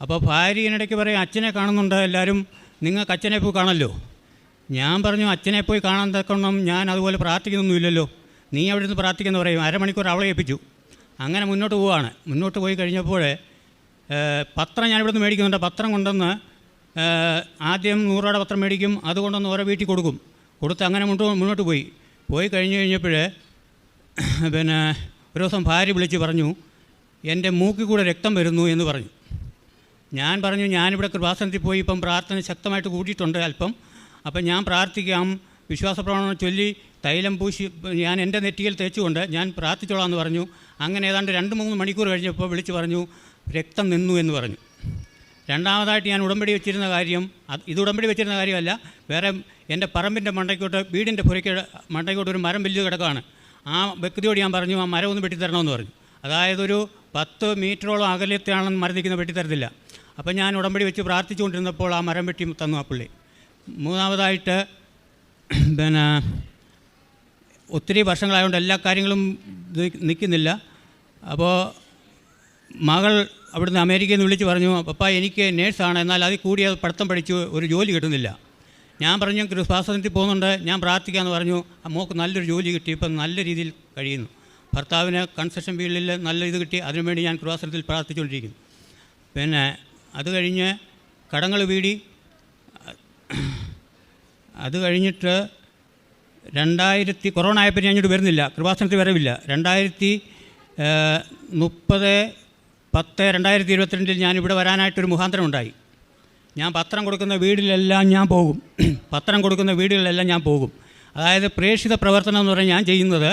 അപ്പോൾ ഭാര്യയിനിടയ്ക്ക് പറയും, അച്ഛനെ കാണുന്നുണ്ട് എല്ലാവരും, നിങ്ങൾക്ക് അച്ഛനെ പോയി കാണല്ലോ. ഞാൻ പറഞ്ഞു, അച്ഛനെ പോയി കാണാൻ തക്കണം, ഞാൻ അതുപോലെ പ്രാർത്ഥിക്കുന്നൊന്നുമില്ലല്ലോ, നീ അവിടെ നിന്ന് പ്രാർത്ഥിക്കുമെന്ന് പറയും. അരമണിക്കൂർ അവളെ ഏൽപ്പിച്ചു. അങ്ങനെ മുന്നോട്ട് പോയി കഴിഞ്ഞപ്പോൾ പത്രം ഞാൻ ഇവിടുന്ന് മേടിക്കുന്നുണ്ട്. പത്രം കൊണ്ടുവന്ന് ആദ്യം 100 രൂപയുടെ പത്രം മേടിക്കും, അതുകൊണ്ടൊന്ന് ഓരോ വീട്ടിൽ കൊടുത്ത് അങ്ങനെ മുന്നോട്ട് പോയി കഴിഞ്ഞപ്പോൾ പിന്നെ ഒരു ദിവസം ഭാര്യ വിളിച്ച് പറഞ്ഞു, എൻ്റെ മൂക്കിൽ കൂടെ രക്തം വരുന്നു എന്ന് പറഞ്ഞു. ഞാൻ പറഞ്ഞു, ഞാനിവിടെ കൃപാസനത്തിൽ പോയി ഇപ്പം പ്രാർത്ഥന ശക്തമായിട്ട് കൂട്ടിയിട്ടുണ്ട് അല്പം. അപ്പം ഞാൻ പ്രാർത്ഥിക്കാം, വിശ്വാസപ്രമാണം ചൊല്ലി തൈലം പൂശി ഞാൻ എൻ്റെ നെറ്റിയിൽ തേച്ചുകൊണ്ട് ഞാൻ പ്രാർത്ഥിച്ചോളാം എന്ന് പറഞ്ഞു. അങ്ങനെ ഏതാണ്ട് 2-3 മണിക്കൂർ കഴിഞ്ഞപ്പോൾ വിളിച്ച് പറഞ്ഞു, രക്തം നിന്നു എന്ന് പറഞ്ഞു. രണ്ടാമതായിട്ട് ഞാൻ ഉടമ്പടി വെച്ചിരുന്ന കാര്യം, ഇത് ഉടമ്പടി വെച്ചിരുന്ന കാര്യമല്ല, വേറെ എൻ്റെ പറമ്പിൻ്റെ വീടിൻ്റെ പുരയ്ക്ക് മണ്ടയ്ക്കോട്ട് ഒരു മരം വലിയ കിടക്കുകയാണ്. ആ വ്യക്തിയോട് ഞാൻ പറഞ്ഞു, ആ മരം ഒന്ന് വെട്ടിത്തരണമെന്ന് പറഞ്ഞു. അതായത് ഒരു 10 മീറ്ററോളം അകലത്തെയാണെന്ന് മരം നിൽക്കുന്ന വെട്ടിത്തരത്തില്ല. അപ്പം ഞാൻ ഉടമ്പടി വെച്ച് പ്രാർത്ഥിച്ചുകൊണ്ടിരുന്നപ്പോൾ ആ മരം വെട്ടി തന്നു ആ പുള്ളി. മൂന്നാമതായിട്ട് പിന്നെ ഒത്തിരി വർഷങ്ങളായതുകൊണ്ട് എല്ലാ കാര്യങ്ങളും നിൽക്കുന്നില്ല. അപ്പോൾ മകൾ അവിടുന്ന് അമേരിക്കയിൽ നിന്ന് വിളിച്ച് പറഞ്ഞു, പപ്പ എനിക്ക് നേഴ്സാണ്, എന്നാൽ അതിൽ കൂടി അത് പഠിത്തം പഠിച്ച് ഒരു ജോലി കിട്ടുന്നില്ല. ഞാൻ പറഞ്ഞു, കൃപാസനത്തിൽ പോകുന്നുണ്ട്, ഞാൻ പ്രാർത്ഥിക്കാമെന്ന് പറഞ്ഞു. മോൾക്ക് നല്ലൊരു ജോലി കിട്ടി, ഇപ്പം നല്ല രീതിയിൽ കഴിയുന്നു. ഭർത്താവിന് കൺസ്ട്രക്ഷൻ ഫീൽഡിൽ നല്ല ഇത് കിട്ടി, അതിനുവേണ്ടി ഞാൻ കൃപാസനത്തിൽ പ്രാർത്ഥിച്ചുകൊണ്ടിരിക്കുന്നു. പിന്നെ അത് കഴിഞ്ഞ് കടങ്ങൾ വീടി. അത് കഴിഞ്ഞിട്ട് 2000 കൊറോണ ആയപ്പോൾ ഞാൻ ഇങ്ങോട്ട് വരുന്നില്ല, കൃപാസനത്തിൽ വരവില്ല. 2030-10-2022 ഞാനിവിടെ വരാനായിട്ടൊരു മുഖാന്തരം ഉണ്ടായി. ഞാൻ പത്രം കൊടുക്കുന്ന വീടുകളിലെല്ലാം ഞാൻ പോകും. അതായത് പ്രേക്ഷിത പ്രവർത്തനം എന്ന് പറഞ്ഞാൽ ഞാൻ ചെയ്യുന്നത്,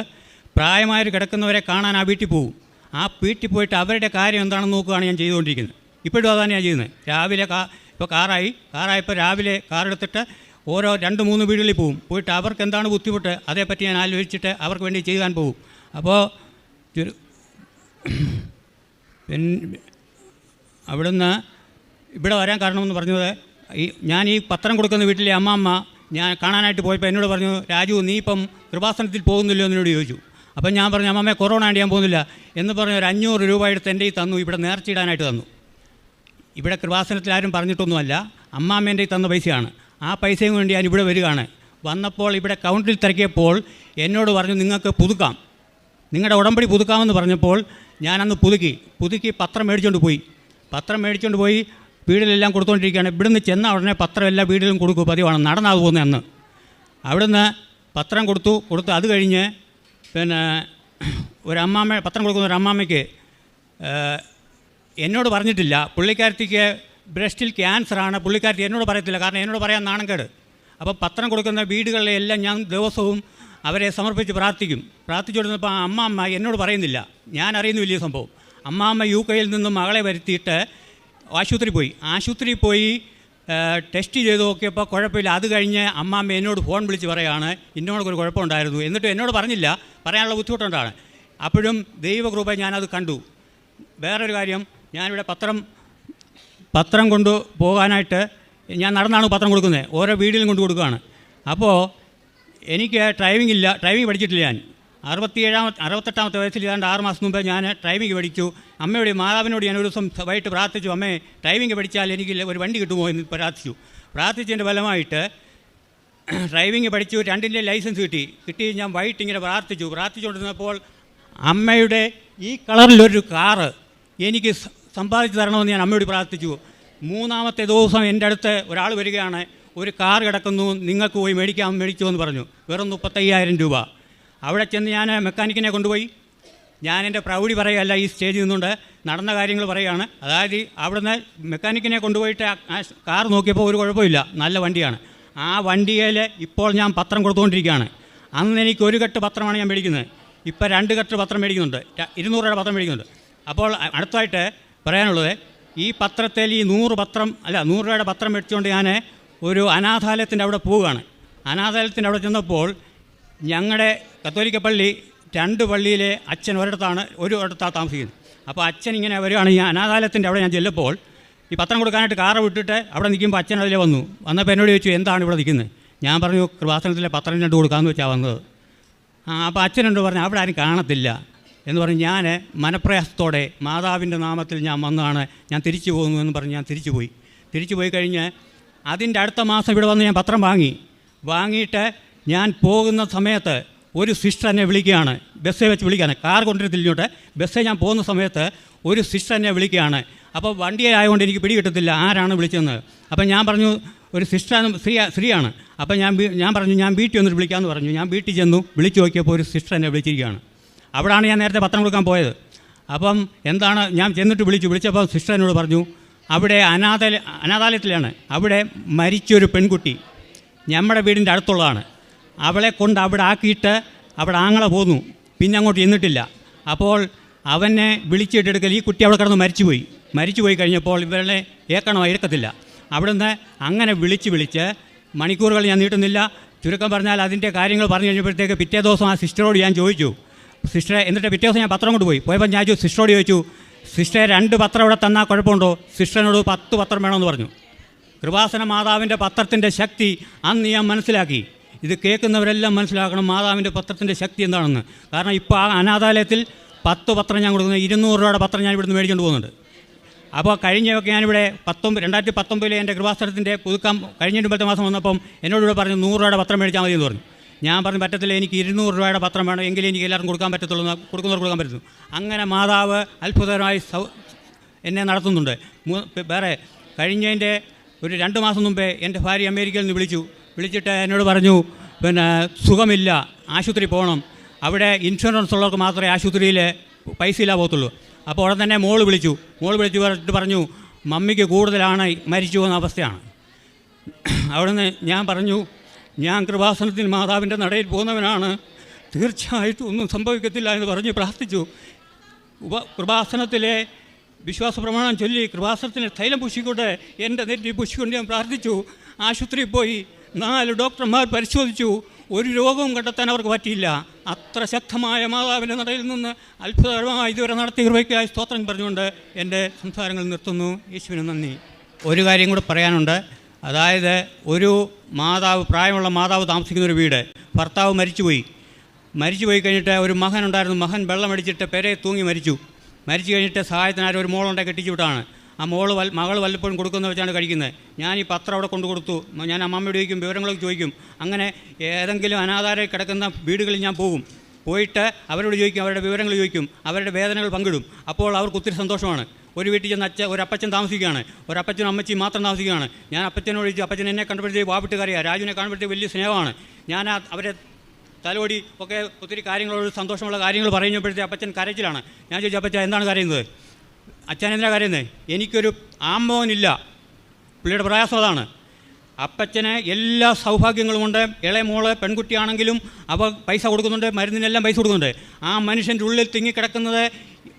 പ്രായമായവർ കിടക്കുന്നവരെ കാണാൻ ആ വീട്ടിൽ പോകും. ആ വീട്ടിൽ പോയിട്ട് അവരുടെ കാര്യം എന്താണെന്ന് നോക്കുകയാണ് ഞാൻ ചെയ്തുകൊണ്ടിരിക്കുന്നത്. ഇപ്പോഴും അതാണ് ഞാൻ ചെയ്യുന്നത്. രാവിലെ ഇപ്പോൾ കാറായപ്പോൾ രാവിലെ കാറെടുത്തിട്ട് ഓരോ 2-3 വീടുകളിൽ പോയിട്ട് അവർക്ക് എന്താണ് ബുദ്ധിമുട്ട് അതേപ്പറ്റി ഞാൻ ആലോചിച്ചിട്ട് അവർക്ക് വേണ്ടി ചെയ്യാൻ പോകും. അപ്പോൾ അവിടുന്ന് ഇവിടെ വരാൻ കാരണമെന്ന് പറഞ്ഞത്, ഞാൻ ഈ പത്രം കൊടുക്കുന്ന വീട്ടിലെ അമ്മമ്മ ഞാൻ കാണാനായിട്ട് പോയപ്പോൾ എന്നോട് പറഞ്ഞു, രാജു നീ ഇപ്പം കൃപാസനത്തിൽ പോകുന്നില്ലോ എന്നോട് ചോദിച്ചു. അപ്പം ഞാൻ പറഞ്ഞു, അമ്മമ്മേ കൊറോണ ആയിട്ട് ഞാൻ പോകുന്നില്ല എന്ന് പറഞ്ഞ് ഒരു 500 രൂപ എടുത്ത് എൻ്റെ തന്നു. ഇവിടെ നേർച്ചയിടാനായിട്ട് തന്നു. ഇവിടെ കൃപാസനത്തിൽ ആരും പറഞ്ഞിട്ടൊന്നുമല്ല, അമ്മാമ്മേൻ്റെ തന്ന പൈസയാണ്. ആ പൈസയും വേണ്ടി ഞാൻ ഇവിടെ വരികയാണ്. വന്നപ്പോൾ ഇവിടെ കൗണ്ടറിൽ തിരക്കിയപ്പോൾ എന്നോട് പറഞ്ഞു, നിങ്ങൾക്ക് പുതുക്കാം, നിങ്ങളുടെ ഉടമ്പടി പുതുക്കാമെന്ന് പറഞ്ഞപ്പോൾ ഞാനന്ന് പുതുക്കി പത്രം മേടിച്ചുകൊണ്ട് പോയി വീട്ടിലെല്ലാം കൊടുത്തുകൊണ്ടിരിക്കുകയാണ്. ഇവിടുന്ന് ചെന്ന ഉടനെ പത്രം എല്ലാ വീട്ടിലും കൊടുക്കും, പതിവാണ്, നടന്നാണ് പോകുന്നത്. അന്ന് അവിടുന്ന് പത്രം കൊടുത്തു. അത് കഴിഞ്ഞ് പിന്നെ പത്രം കൊടുക്കുന്ന ഒരു അമ്മാമ്മയ്ക്ക് എന്നോട് പറഞ്ഞിട്ടില്ല, പുള്ളിക്കാരത്തിക്ക് ബ്രസ്റ്റിൽ ക്യാൻസറാണ്. പുള്ളിക്കാരത്തി എന്നോട് പറയത്തില്ല, കാരണം എന്നോട് പറയാൻ നാണക്കേട്. അപ്പോൾ പത്രം കൊടുക്കുന്ന വീടുകളിലെല്ലാം ഞാൻ ദിവസവും അവരെ സമർപ്പിച്ച് പ്രാർത്ഥിച്ചുകൊണ്ടിരുന്നപ്പോൾ അമ്മാമ്മ എന്നോട് പറയുന്നില്ല, ഞാൻ അറിയുന്നു വലിയ സംഭവം. 20 അമ്മാമ്മ UK-യിൽ നിന്നും മകളെ വരുത്തിയിട്ട് ആശുപത്രി പോയി. ടെസ്റ്റ് ചെയ്ത് നോക്കിയപ്പോൾ കുഴപ്പമില്ല. അത് കഴിഞ്ഞ് അമ്മാമ്മ എന്നോട് ഫോൺ വിളിച്ച് പറയുകയാണ് ഇന്നോടൊരു കുഴപ്പമുണ്ടായിരുന്നു. എന്നിട്ട് എന്നോട് പറഞ്ഞില്ല, പറയാനുള്ള ബുദ്ധിമുട്ടുണ്ടാണ്. അപ്പോഴും ദൈവകൃപ ഞാനത് കണ്ടു. വേറൊരു കാര്യം, ഞാനിവിടെ പത്രം കൊണ്ട് പോകാനായിട്ട് ഞാൻ നടന്നാണ് പത്രം കൊടുക്കുന്നത്. ഓരോ വീടിലും കൊണ്ട് കൊടുക്കുകയാണ്. അപ്പോൾ എനിക്ക് ഡ്രൈവിംഗ് പഠിച്ചിട്ടില്ല. ഞാൻ 68 വയസ്സിൽ ഏതാണ്ട് 6 മാസം മുമ്പ് ഞാൻ ഡ്രൈവിംഗ് പഠിച്ചു. അമ്മയോട് മാതാവിനോട് ഞാൻ ഒരു ദിവസം വൈകിട്ട് പ്രാർത്ഥിച്ചു, അമ്മേ ഡ്രൈവിംഗ് പഠിച്ചാൽ എനിക്ക് ഒരു വണ്ടി കിട്ടുമോ എന്ന് പ്രാർത്ഥിച്ചതിൻ്റെ ഫലമായിട്ട് ഡ്രൈവിംഗ് പഠിച്ചു. 2ൻ്റെ ലൈസൻസ് കിട്ടി. ഞാൻ വൈകിട്ട് ഇങ്ങനെ പ്രാർത്ഥിച്ചുകൊണ്ടിരുന്നപ്പോൾ അമ്മയുടെ ഈ കളറിലൊരു കാറ് എനിക്ക് സമ്പാദിച്ചു തരണമെന്ന് ഞാൻ അമ്മയോട് പ്രാർത്ഥിച്ചു. 3-ാമത്തെ ദിവസം എൻ്റെ അടുത്ത് ഒരാൾ വരികയാണ്, ഒരു കാർ കിടക്കുന്നു, നിങ്ങൾക്ക് പോയി മേടിച്ചു എന്ന് പറഞ്ഞു. വെറും 35,000 രൂപ. അവിടെ ചെന്ന് ഞാൻ മെക്കാനിക്കിനെ കൊണ്ടുപോയി. ഞാൻ എൻ്റെ പ്രൗഢി പറയുകയല്ല, ഈ സ്റ്റേജിൽ നിന്നുകൊണ്ട് നടന്ന കാര്യങ്ങൾ പറയുകയാണ്. അതായത് അവിടുന്ന് മെക്കാനിക്കിനെ കൊണ്ടുപോയിട്ട് ആ കാർ നോക്കിയപ്പോൾ ഒരു കുഴപ്പമില്ല, നല്ല വണ്ടിയാണ്. ആ വണ്ടിയിൽ ഇപ്പോൾ ഞാൻ പത്രം കൊടുത്തുകൊണ്ടിരിക്കുകയാണ്. അന്ന് എനിക്ക് ഒരു കെട്ട് പത്രമാണ് ഞാൻ മേടിക്കുന്നത്. ഇപ്പോൾ 2 കെട്ട് പത്രം മേടിക്കുന്നുണ്ട്, 200 രൂപയുടെ പത്രം മേടിക്കുന്നുണ്ട്. അപ്പോൾ അടുത്തായിട്ട് പറയാനുള്ളത്, ഈ പത്രത്തിൽ ഈ 100 രൂപയുടെ പത്രം മേടിച്ചുകൊണ്ട് ഞാൻ ഒരു അനാഥാലയത്തിൻ്റെ അവിടെ പോവുകയാണ്. അനാഥാലയത്തിൻ്റെ അവിടെ ചെന്നപ്പോൾ ഞങ്ങളുടെ കത്തോലിക്ക പള്ളി 2 പള്ളിയിലെ അച്ഛൻ ഒരിടത്താണ് താമസിക്കുന്നത്. അപ്പോൾ അച്ഛൻ ഇങ്ങനെ വരികയാണ്. ഈ അനാഥാലയത്തിൻ്റെ അവിടെ ഞാൻ ചെല്ലപ്പോൾ ഈ പത്രം കൊടുക്കാനായിട്ട് കാറ് വിട്ടിട്ട് അവിടെ നിൽക്കുമ്പോൾ അച്ഛൻ അതിലെ വന്നപ്പോൾ എന്നോട് ചോദിച്ചു, എന്താണ് ഇവിടെ നിൽക്കുന്നത്? ഞാൻ പറഞ്ഞു, കൃപാസനത്തിലെ പത്രം 2 കൊടുക്കാമെന്ന് വെച്ചാൽ വന്നത്. അപ്പോൾ അച്ഛനോട് പറഞ്ഞു, അവിടെ ആരും കാണത്തില്ല എന്ന് പറഞ്ഞ് ഞാൻ മനപ്രയാസത്തോടെ മാതാവിൻ്റെ നാമത്തിൽ ഞാൻ വന്നതാണ്, ഞാൻ തിരിച്ചു പോകുന്നു എന്ന് പറഞ്ഞ് ഞാൻ തിരിച്ചു പോയി കഴിഞ്ഞ് അതിൻ്റെ അടുത്ത മാസം ഇവിടെ വന്ന് ഞാൻ പത്രം വാങ്ങിയിട്ട് ഞാൻ പോകുന്ന സമയത്ത് ഒരു സിസ്റ്റർ എന്നെ വിളിക്കുകയാണ്. ബസ്സേ വെച്ച് വിളിക്കുകയാണ്, കാർ കൊണ്ടിരുത്തില്ലോട്ട് ബസ്സേ ഞാൻ പോകുന്ന സമയത്ത് ഒരു സിസ്റ്റർ എന്നെ വിളിക്കുകയാണ്. അപ്പോൾ വണ്ടിയിലായതുകൊണ്ട് എനിക്ക് പിടി കിട്ടത്തില്ല ആരാണ് വിളിച്ചതെന്ന്. അപ്പം ഞാൻ പറഞ്ഞു, ഒരു സിസ്റ്റർ സ്ത്രീയാണ്. അപ്പം ഞാൻ പറഞ്ഞു, ഞാൻ വീട്ടിൽ വന്നിട്ട് വിളിക്കാമെന്ന് പറഞ്ഞു. ഞാൻ വീട്ടിൽ ചെന്നു, വിളിച്ചു നോക്കിയപ്പോൾ ഒരു സിസ്റ്റർ എന്നെ വിളിച്ചിരിക്കുകയാണ്. അവിടെയാണ് ഞാൻ നേരത്തെ പത്രം കൊടുക്കാൻ പോയത്. അപ്പം എന്താണ്, ഞാൻ ചെന്നിട്ട് വിളിച്ചപ്പോൾ സിസ്റ്റർ എന്നോട് പറഞ്ഞു, അവിടെ അനാഥാലയത്തിലാണ്, അവിടെ മരിച്ചൊരു പെൺകുട്ടി നമ്മുടെ വീടിൻ്റെ അടുത്തുള്ളതാണ്. അവളെ കൊണ്ട് അവിടെ ആക്കിയിട്ട് അവിടെ ആങ്ങളെ പോന്നു, പിന്നെ അങ്ങോട്ട് ചെന്നിട്ടില്ല. അപ്പോൾ അവനെ വിളിച്ചിട്ടെടുക്കൽ ഈ കുട്ടി അവിടെ കിടന്ന് മരിച്ചുപോയി കഴിഞ്ഞപ്പോൾ ഇവരെ ഏക്കത്തില്ല. അവിടുന്ന് അങ്ങനെ വിളിച്ച് മണിക്കൂറുകൾ ഞാൻ നീട്ടുന്നില്ല. ചുരുക്കം പറഞ്ഞാൽ അതിൻ്റെ കാര്യങ്ങൾ പറഞ്ഞു കഴിഞ്ഞപ്പോഴത്തേക്ക് പിറ്റേ ദിവസം ആ സിസ്റ്ററോട് ഞാൻ ചോദിച്ചു, സിസ്റ്ററെ, എന്നിട്ട് പിറ്റേ ദിവസം ഞാൻ പത്രം പോയപ്പോൾ ഞാൻ സിസ്റ്ററോട് ചോദിച്ചു, സിസ്റ്ററെ 2 പത്രം ഇവിടെ തന്നാൽ കുഴപ്പമുണ്ടോ? സിസ്റ്ററിനോട് 10 പത്രം വേണമെന്ന് പറഞ്ഞു. കൃപാസന മാതാവിൻ്റെ പത്രത്തിൻ്റെ ശക്തി അന്ന് ഞാൻ മനസ്സിലാക്കി. ഇത് കേൾക്കുന്നവരെല്ലാം മനസ്സിലാക്കണം മാതാവിൻ്റെ പത്രത്തിൻ്റെ ശക്തി എന്താണെന്ന്. കാരണം ഇപ്പോൾ ആ അനാഥാലയത്തിൽ 10 പത്രം ഞാൻ കൊടുക്കുന്നത്, 200 രൂപയുടെ പത്രം ഞാൻ ഇവിടുന്ന് മേടിച്ചുകൊണ്ട് പോകുന്നുണ്ട്. അപ്പോൾ കഴിഞ്ഞൊക്കെ ഞാനിവിടെ 2019 എൻ്റെ കൃപാസനത്തിൻ്റെ പുതുക്കാൻ കഴിഞ്ഞ മുമ്പത്തെ മാസം വന്നപ്പം എന്നോട് പറഞ്ഞു 100 രൂപയുടെ പത്രം മേടിച്ചാൽ മതി എന്ന് പറഞ്ഞു. ഞാൻ പറഞ്ഞു, പറ്റത്തില്ല, എനിക്ക് 200 രൂപയുടെ പത്രം വേണം, എങ്കിലും എനിക്ക് എല്ലാവർക്കും കൊടുക്കാൻ പറ്റത്തുള്ളൂ, കൊടുക്കാൻ പറ്റുന്നു. അങ്ങനെ മാതാവ് അത്ഭുതകരമായി എന്നെ നടത്തുന്നുണ്ട്. വേറെ കഴിഞ്ഞതിൻ്റെ ഒരു 2 മാസം മുമ്പേ എൻ്റെ ഭാര്യ അമേരിക്കയിൽ നിന്ന് വിളിച്ചിട്ട് എന്നോട് പറഞ്ഞു, പിന്നെ സുഖമില്ല, ആശുപത്രി പോകണം, അവിടെ ഇൻഷുറൻസ് ഉള്ളവർക്ക് മാത്രമേ ആശുപത്രിയിൽ പൈസ ഇല്ല പോകത്തുള്ളൂ. അപ്പോൾ ഉടൻ തന്നെ മോള് വിളിച്ചു പറഞ്ഞു, മമ്മിക്ക് കൂടുതലാണ്, മരിച്ചു പോകുന്ന അവസ്ഥയാണ്. അവിടുന്ന് ഞാൻ പറഞ്ഞു, ഞാൻ കൃപാസനത്തിൽ മാതാവിൻ്റെ നടയിൽ പോകുന്നവനാണ്, തീർച്ചയായിട്ടും ഒന്നും സംഭവിക്കത്തില്ല എന്ന് പറഞ്ഞ് പ്രാർത്ഥിച്ചു. കൃപാസനത്തിലെ വിശ്വാസ പ്രമാണം ചൊല്ലി കൃപാസനത്തിന് തൈലം പൂശിക്കൊണ്ട് എൻ്റെ നെറ്റി പൂശിക്കൊണ്ട് ഞാൻ പ്രാർത്ഥിച്ചു. ആശുപത്രിയിൽ പോയി 4 ഡോക്ടർമാർ പരിശോധിച്ചു, ഒരു രോഗവും കണ്ടെത്താൻ അവർക്ക് പറ്റിയില്ല. അത്ര ശക്തമായ മാതാവിൻ്റെ നടയിൽ നിന്ന് അത്ഭുതകരമായി ഇതുവരെ നടത്തിയ കൃപയ്ക്കായി സ്തോത്രം പറഞ്ഞുകൊണ്ട് എൻ്റെ സംസാരങ്ങൾ നിർത്തുന്നു. യേശുവിന് നന്ദി. ഒരു കാര്യം കൂടെ പറയാനുണ്ട്. അതായത് ഒരു പ്രായമുള്ള മാതാവ് താമസിക്കുന്നൊരു വീട്, ഭർത്താവ് മരിച്ചുപോയി കഴിഞ്ഞിട്ട് ഒരു മകനുണ്ടായിരുന്നു. മകൻ വെള്ളമടിച്ചിട്ട് പെരയെ തൂങ്ങി മരിച്ചു കഴിഞ്ഞിട്ട് സഹായത്തിനാരും ഒരു മോളുണ്ടെ കെട്ടിച്ചു വിട്ടാണ്. ആ മകൾ വല്ലപ്പോഴും കൊടുക്കുന്ന വെച്ചാണ് കഴിക്കുന്നത്. ഞാൻ ഈ പത്രം അവിടെ കൊണ്ടു കൊടുത്തു. ഞാൻ അമ്മമ്മയോട് ചോദിക്കും, വിവരങ്ങളൊക്കെ ചോദിക്കും. അങ്ങനെ ഏതെങ്കിലും അനാഥാലയം കിടക്കുന്ന വീടുകളിൽ ഞാൻ പോയിട്ട് അവരോട് ചോദിക്കും, അവരുടെ വിവരങ്ങൾ ചോദിക്കും, അവരുടെ വേദനകൾ പങ്കിടും. അപ്പോൾ അവർക്ക് ഒത്തിരി സന്തോഷമാണ്. ഒരു വീട്ടിൽ ചെന്ന് ഒരു അപ്പച്ചൻ താമസിക്കുകയാണ്, ഒരു അപ്പച്ചനും അമ്മച്ചിയും മാത്രം താമസിക്കുകയാണ്. ഞാൻ അപ്പച്ചനോട് ചോദിച്ചു, അപ്പച്ചൻ എന്നെ കണ്ടുപിടിച്ച് വാവിട്ടുകാരിയാണ്, രാജുവിനെ കാണുമ്പോഴത്തേക്ക് വലിയ സ്നേഹമാണ്. ഞാൻ അവരെ തലോടി ഒക്കെ ഒത്തിരി കാര്യങ്ങളോട് സന്തോഷമുള്ള കാര്യങ്ങൾ പറയുമ്പോഴത്തേക്ക് അപ്പച്ചൻ കരച്ചിലാണ്. ഞാൻ ചോദിച്ചു, അപ്പച്ചൻ എന്താണ് കരയുന്നത്? അച്ഛൻ എന്തിനാണ് കരയുന്നത്? എനിക്കൊരു ആമ്പോനില്ല, പുള്ളിയുടെ പ്രയാസം അതാണ്. അപ്പച്ചന് എല്ലാ സൗഭാഗ്യങ്ങളുമുണ്ട്. ഇളയ മോള് പെൺകുട്ടിയാണെങ്കിലും അവ പൈസ കൊടുക്കുന്നുണ്ട്, മരുന്നിനെല്ലാം പൈസ കൊടുക്കുന്നുണ്ട്. ആ മനുഷ്യൻ്റെ ഉള്ളിൽ തിങ്ങിക്കിടക്കുന്നത്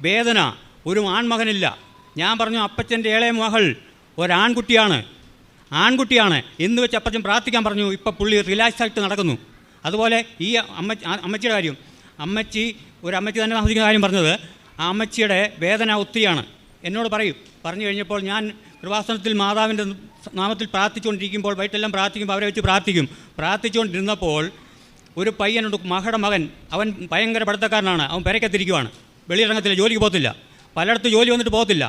വേദന. ഒരു ആൺമകനില്ല. ഞാൻ പറഞ്ഞു, അപ്പച്ചൻ്റെ ഇളയ മകൾ ഒരാൺകുട്ടിയാണ്. ആൺകുട്ടിയാണ് എന്ന് വെച്ച് അപ്പച്ചൻ പ്രാർത്ഥിക്കാൻ പറഞ്ഞു. ഇപ്പോൾ പുള്ളി റിലാക്സ് ആയിട്ട് നടക്കുന്നു. അതുപോലെ ഈ അമ്മച്ചിയുടെ കാര്യം, ഒരു അമ്മച്ചി തന്നെ താമസിക്കുന്ന കാര്യം പറഞ്ഞത്, ആ അമ്മച്ചിയുടെ വേദന ഒത്തിരിയാണ്. എന്നോട് പറഞ്ഞു കഴിഞ്ഞപ്പോൾ ഞാൻ കൃപാസനത്തിൽ മാതാവിൻ്റെ നാമത്തിൽ പ്രാർത്ഥിച്ചുകൊണ്ടിരിക്കുമ്പോൾ, വൈകിട്ടെല്ലാം പ്രാർത്ഥിക്കുമ്പോൾ അവരെ വെച്ച് പ്രാർത്ഥിച്ചുകൊണ്ടിരുന്നപ്പോൾ ഒരു പയ്യനുണ്ട്, മകളുടെ മകൻ. അവൻ ഭയങ്കര പഠിത്തക്കാരനാണ്. അവൻ പെരക്കത്തിരിക്കുവാണ്, വെളിയിറങ്ങത്തില്ല, ജോലിക്ക് പോകത്തില്ല, പലയിടത്തും ജോലി വന്നിട്ട് പോകത്തില്ല.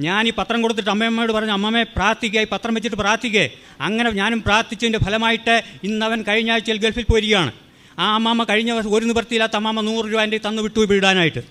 ഞാൻ ഈ പത്രം കൊടുത്തിട്ട് അമ്മയമ്മയോട് പറഞ്ഞു, അമ്മമ്മേ പ്രാർത്ഥിക്കുക, ഈ പത്രം വെച്ചിട്ട് പ്രാർത്ഥിക്കേ. അങ്ങനെ ഞാനും പ്രാർത്ഥിച്ചതിൻ്റെ ഫലമായിട്ട് ഇന്നവൻ കഴിഞ്ഞ ആഴ്ചയിൽ ഗൾഫിൽ പോയിരിക്കുകയാണ്. ആ അമ്മാമ്മ കഴിഞ്ഞ വർഷം ഒരു നിവൃത്തിയില്ലാത്ത അമ്മാമ്മ 100 രൂപ എൻ്റെ തന്നു വിട്ടു വിടാനായിട്ട്.